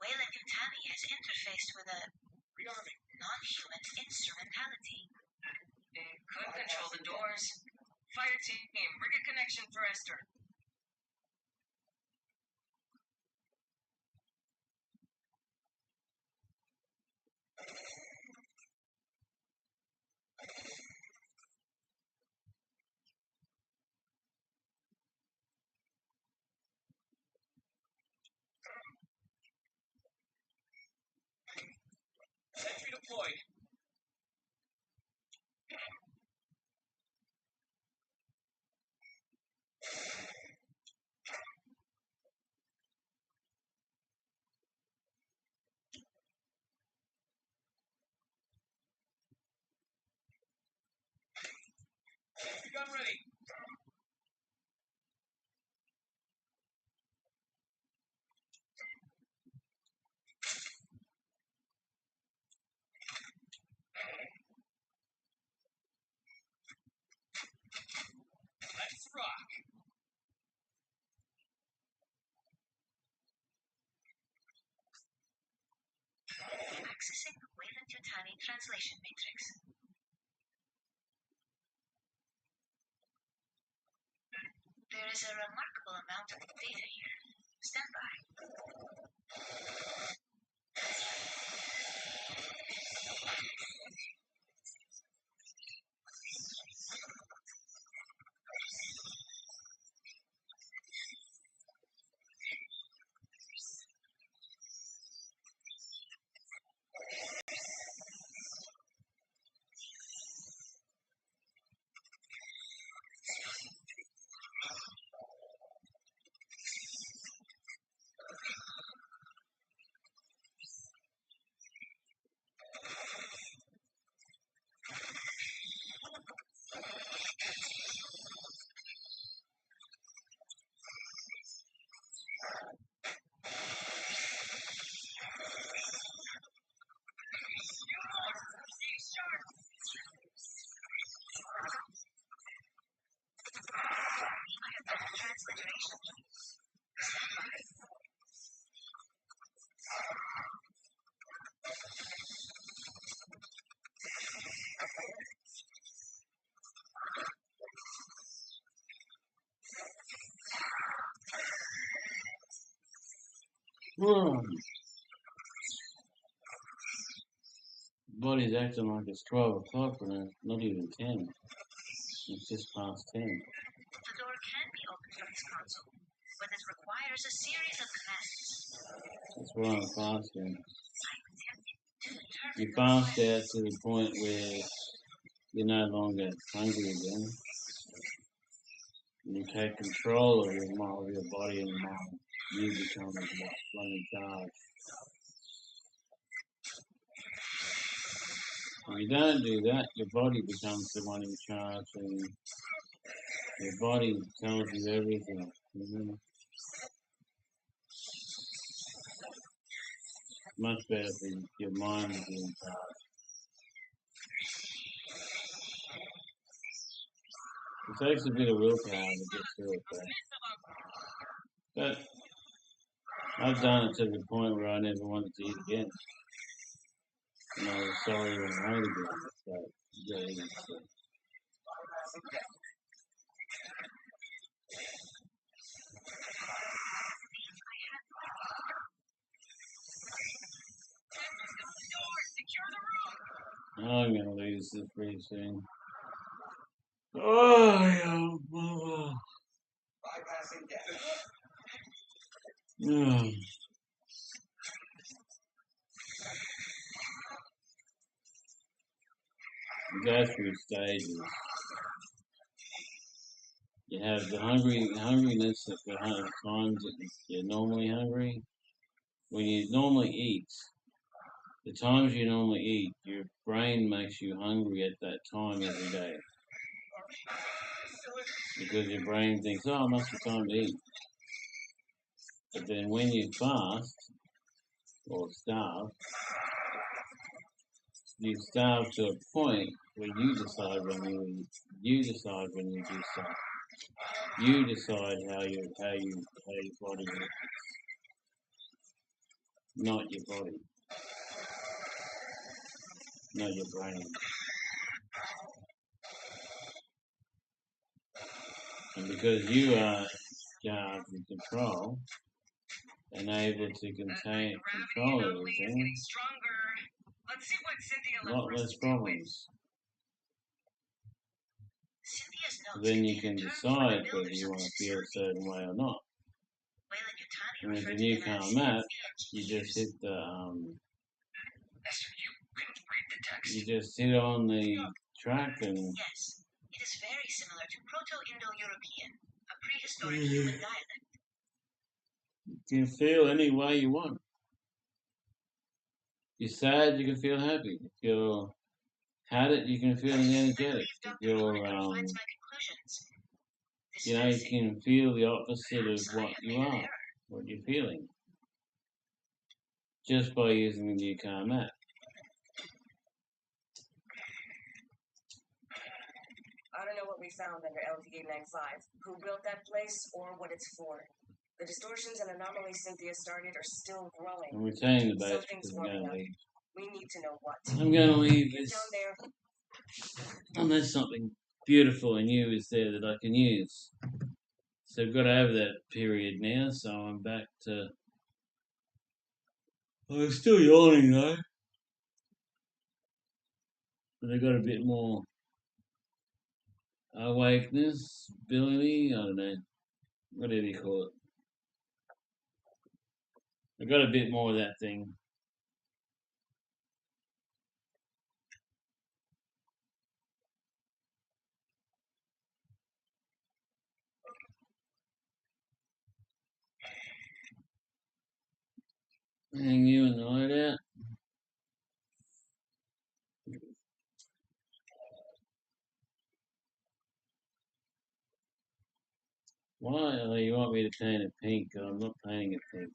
D: Wayland Yutani has interfaced with a non-human instrumentality.
B: It could control the doors. Fire team, rig a connection for Esther.
C: Sentry deployed. Gun ready. Let's rock.
D: Accessing the Wayland Yutani translation matrix. There is a remarkable amount of data here. Stand by. Transliteration. Stand by.
A: Body's acting like it's 12 o'clock when it's not even 10. It's just past 10.
D: The door can be opened from this console, but it requires a series of commands.
A: That's why I'm fasting.
D: I'm tempted to determine
A: You
D: the
A: fast
D: request.
A: out to the point where you're no longer hungry again. And you take control of your body and mind. You become the one in charge. If you don't do that, your body becomes the one in charge, and your body tells you everything. Much better for your mind to be in charge. It takes a bit of willpower to get through it, though. But I've done it to the point where I never wanted to eat again. And I was sorry when I ate again. So, yeah, so. I'm gonna lose this pretty soon. Oh, yeah.
C: Bypassing death.
A: Yeah. You go through stages. You have the hungriness at the times that you're normally hungry. When you normally eat, the times you normally eat, your brain makes you hungry at that time every day. Because your brain thinks, oh, it must be time to eat. But then when you fast or starve, you starve to a point where you decide when you eat. You decide when you do stuff. You decide how your body works, not your body, not your brain. And because you are in charge and control and able to control everything,
B: Stronger. Let's see what Cynthia
A: a lot less problems.
D: Cynthia's notes
A: Then you
D: contain
A: can
D: a term for the
A: decide whether
D: builders
A: you
D: of
A: want
D: this
A: to feel a
D: facility.
A: certain way or not.
D: Weyland-Yutani
A: And with
D: referred
A: the
D: to
A: new
D: them
A: car
D: as
A: map,
D: the
A: you just hit the
C: Esther, you can read the text.
A: you just hit on the track and
D: Yes, it is very similar to Proto-Indo-European, a prehistoric human dialect.
A: you can feel any way you want. If you're sad, you can feel happy. If you're had it, you can feel energetic. If you're
D: Refines my conclusions.
A: you know, you can feel the opposite of what you are, what you're feeling, just by using the new car map.
B: I don't know what we found under LV-895, who built that place, or what it's for. The distortions and anomalies Cynthia started are still growing.
A: I'm retaining the base
B: Something's
A: because I'm going
B: warming
A: to
B: up.
A: leave.
B: We need to know what.
A: I'm going to leave
B: Get
A: this
B: down there.
A: unless something beautiful and new is there that I can use. So I've got over that period now, so I'm back to. I'm still yawning though, but I got a bit more awakeness, ability, I don't know, whatever you call it. I got a bit more of that thing. Hang you and the light out. Why? Oh, you want me to paint it pink? I'm not painting it pink.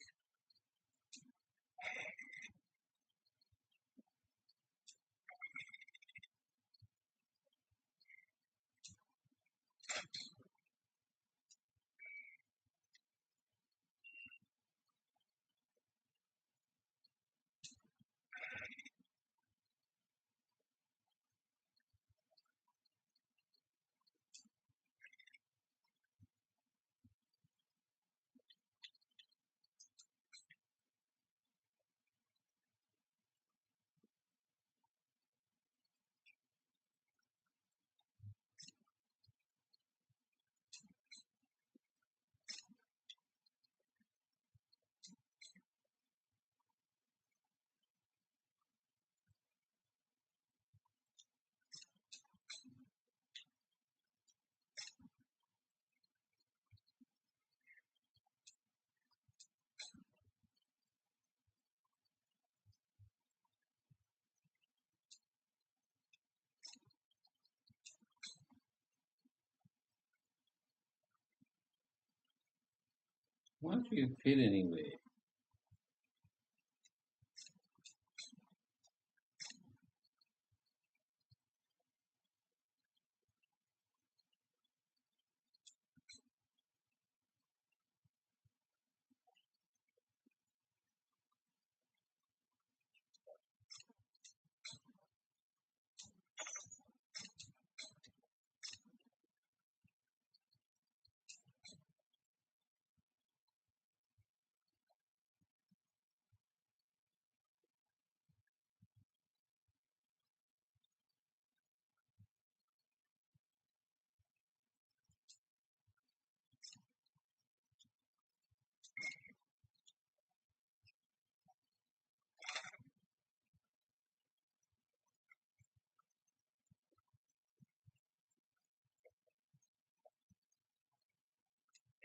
A: Why don't you fit anywhere?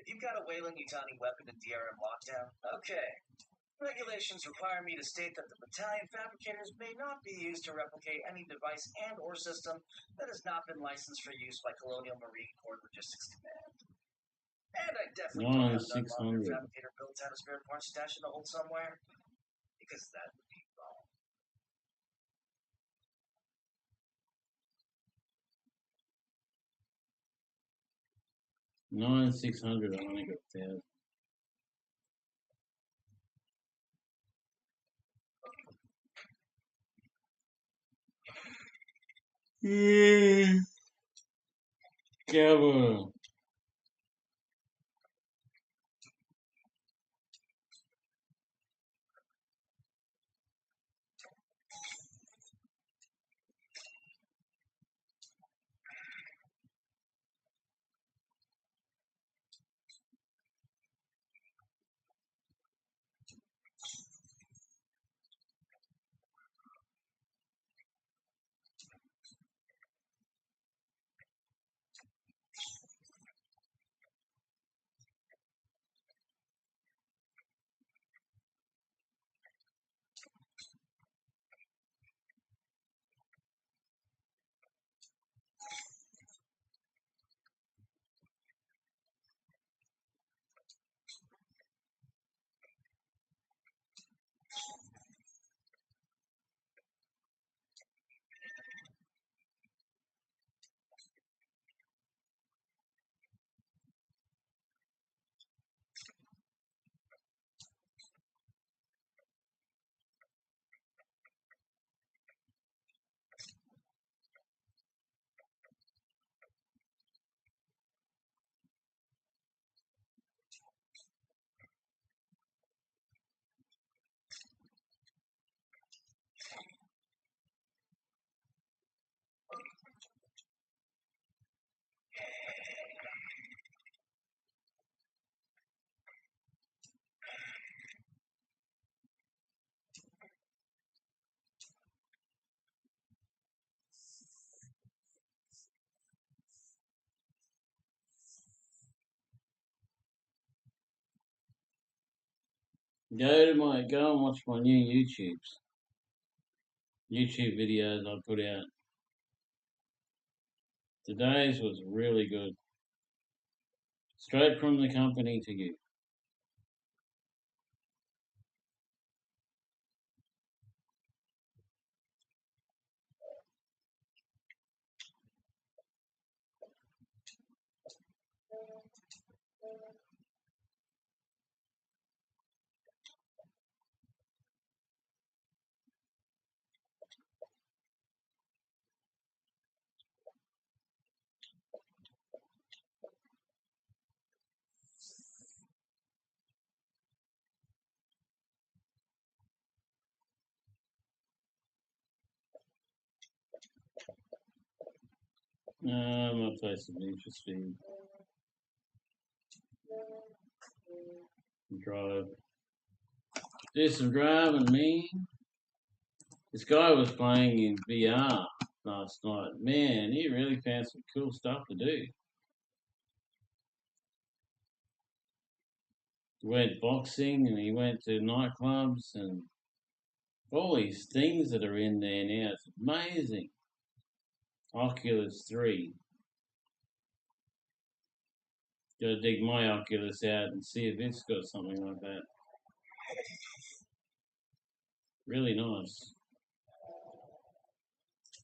C: If you've got a Wayland Yutani weapon in DRM lockdown, okay. Regulations require me to state that the battalion fabricators may not be used to replicate any device and or system that has not been licensed for use by Colonial Marine Corps Logistics Command. And I definitely don't have an unlocked fabricator built out a spare parts stash in the hold somewhere, because that would be wrong.
A: $9,600. I only got 1,000. Cover. Go and watch my new YouTube videos I put out. Today's was really good. Straight from the company to you. I'm gonna play some interesting drive. Do some driving, me. This guy was playing in VR last night. Man, he really found some cool stuff to do. He went boxing and he went to nightclubs and all these things that are in there now. It's amazing. Oculus 3. Gotta dig my Oculus out and see if it's got something like that. Really nice.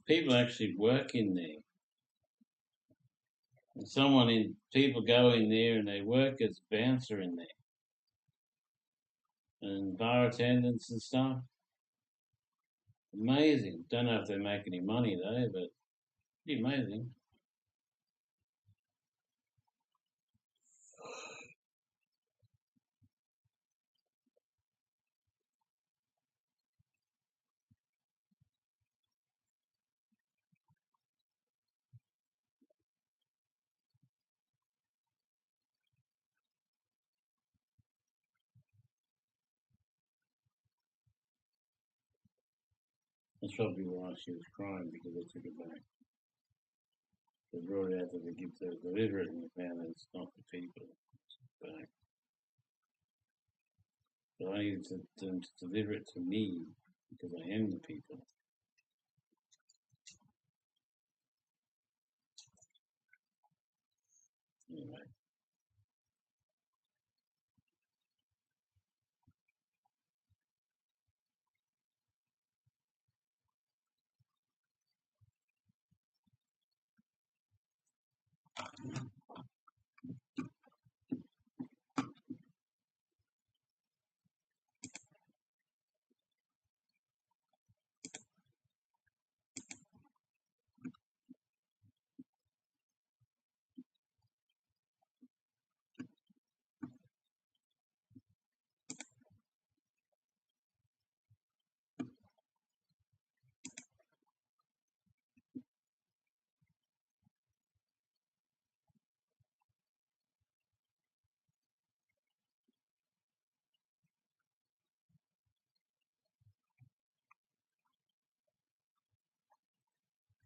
A: People actually work in there. And people go in there and they work as bouncer in there. And bar attendants and stuff. Amazing. Don't know if they make any money though, but pretty amazing. That's probably why she was crying because they took it back. They brought it out to the gift to deliver it and they found that it's not the people. But I need them to deliver it to me because I am the people. Anyway.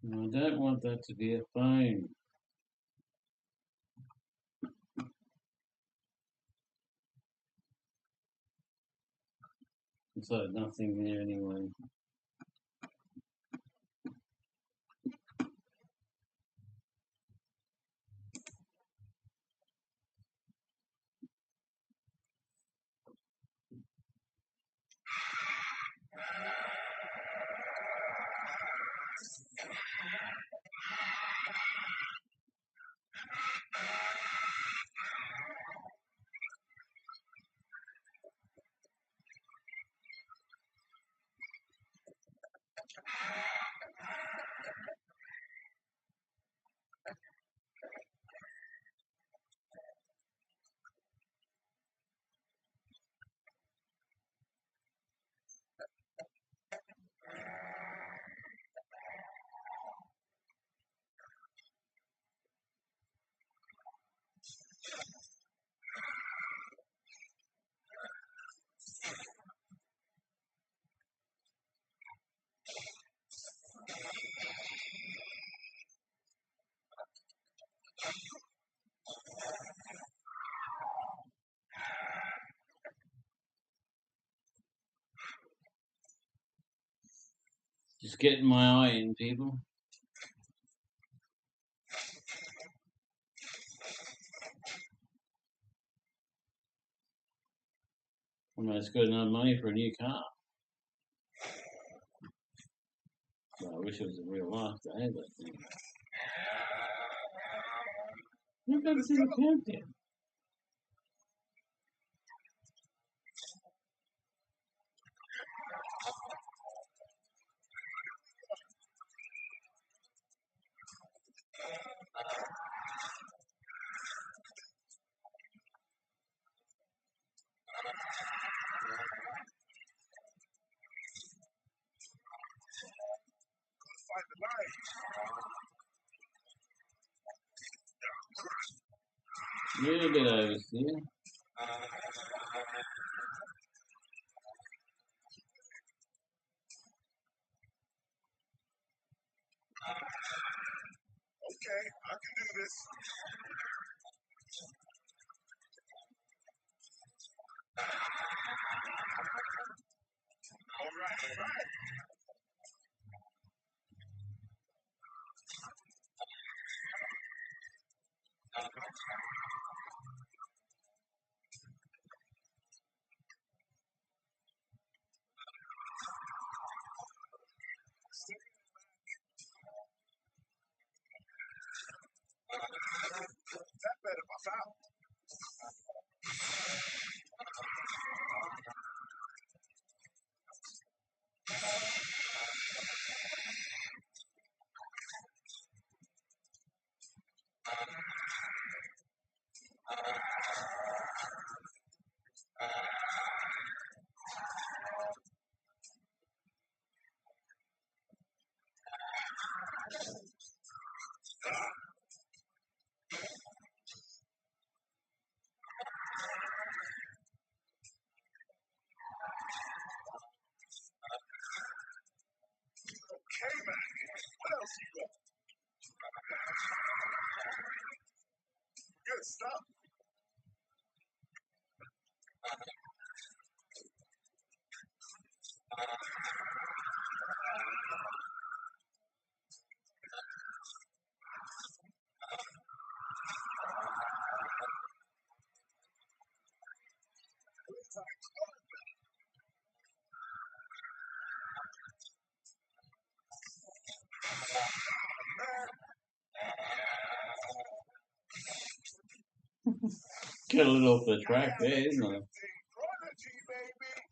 A: I don't want that to be a phone. It's like nothing there anyway. Just getting my eye in, people. Almost got enough money for a new car. Well, I wish it was a real life day, but you've got to see the countdown. A little bit oversteer.
E: Okay, I can do this. All right, all right. That better my foul. Okay, man. What else you got? Good stuff.
A: Get a little off the track there, isn't it?
E: Prodigy, baby.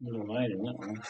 A: Little late in that one.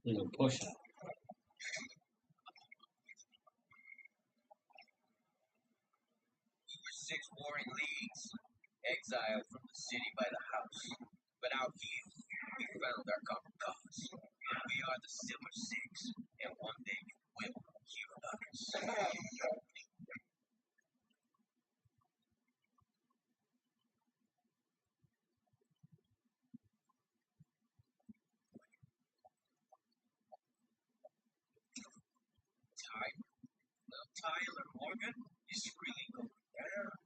A: Little pusher.
F: We were 6 warring leagues, exiled from the city by the house. But out here, we found our common cause. We are the Silver Six, and one day you will hear about us. Tyler Morgan is really going down.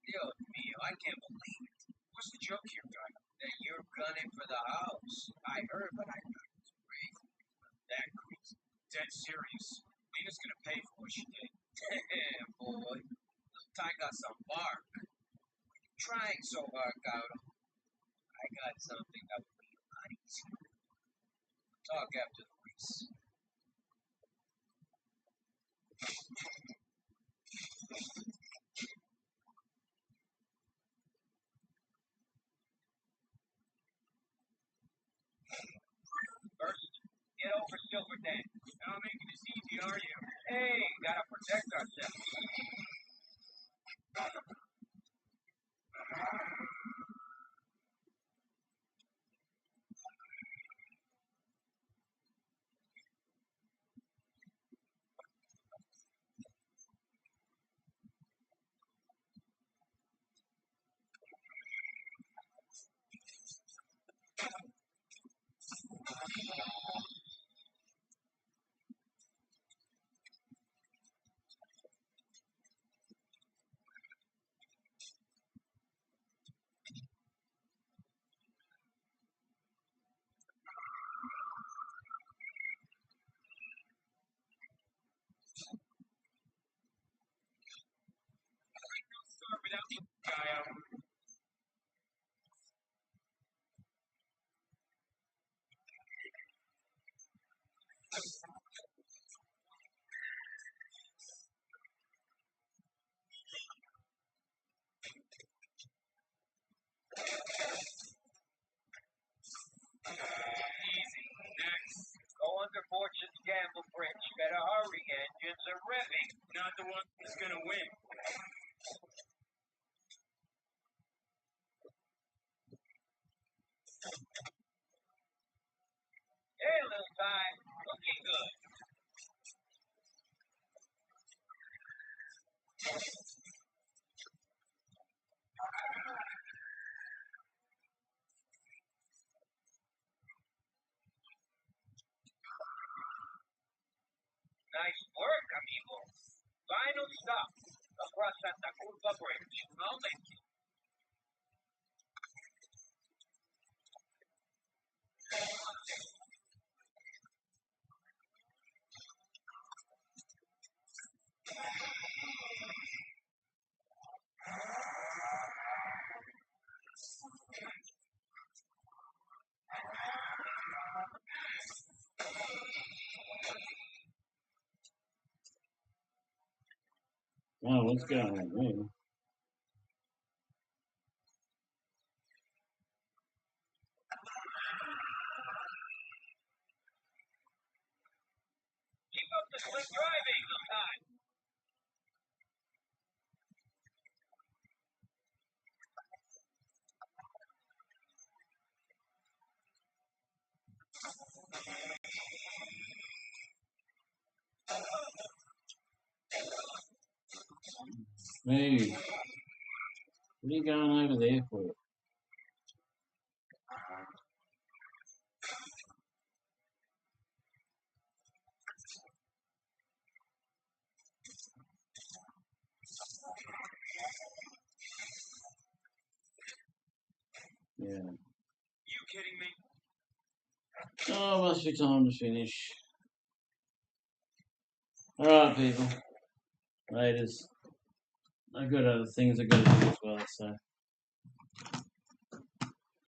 F: Yo, Mio, I can't believe it. What's the joke here, guy? That you're gunning for the house. I heard, but I thought it was crazy. That crazy. Dead serious. Lena's gonna pay for what she did. Damn, boy. Little Ty got some bark. Trying so hard, Gaudo. I got something that will be a lot easier. Talk after the race. First, get over Silver Dan. Not making this easy, are you? Hey, gotta protect ourselves. Without the guy out. Easy. Next. Go under Fortune's Gamble Bridge. Better hurry, engines are revving. Not the one that's gonna win. Hey, little Ty. Looking good. Nice work, amigo. Final stop. Across Santa Curva Bridge. I'll make it.
A: Wow, what's going on there?
F: Keep up the slick driving, little Ty.
A: Hey, what are you going over there for? Yeah.
F: You kidding me?
A: Oh, must be time to finish. Alright, people. Laters. I've got other things I've got to do as well, so.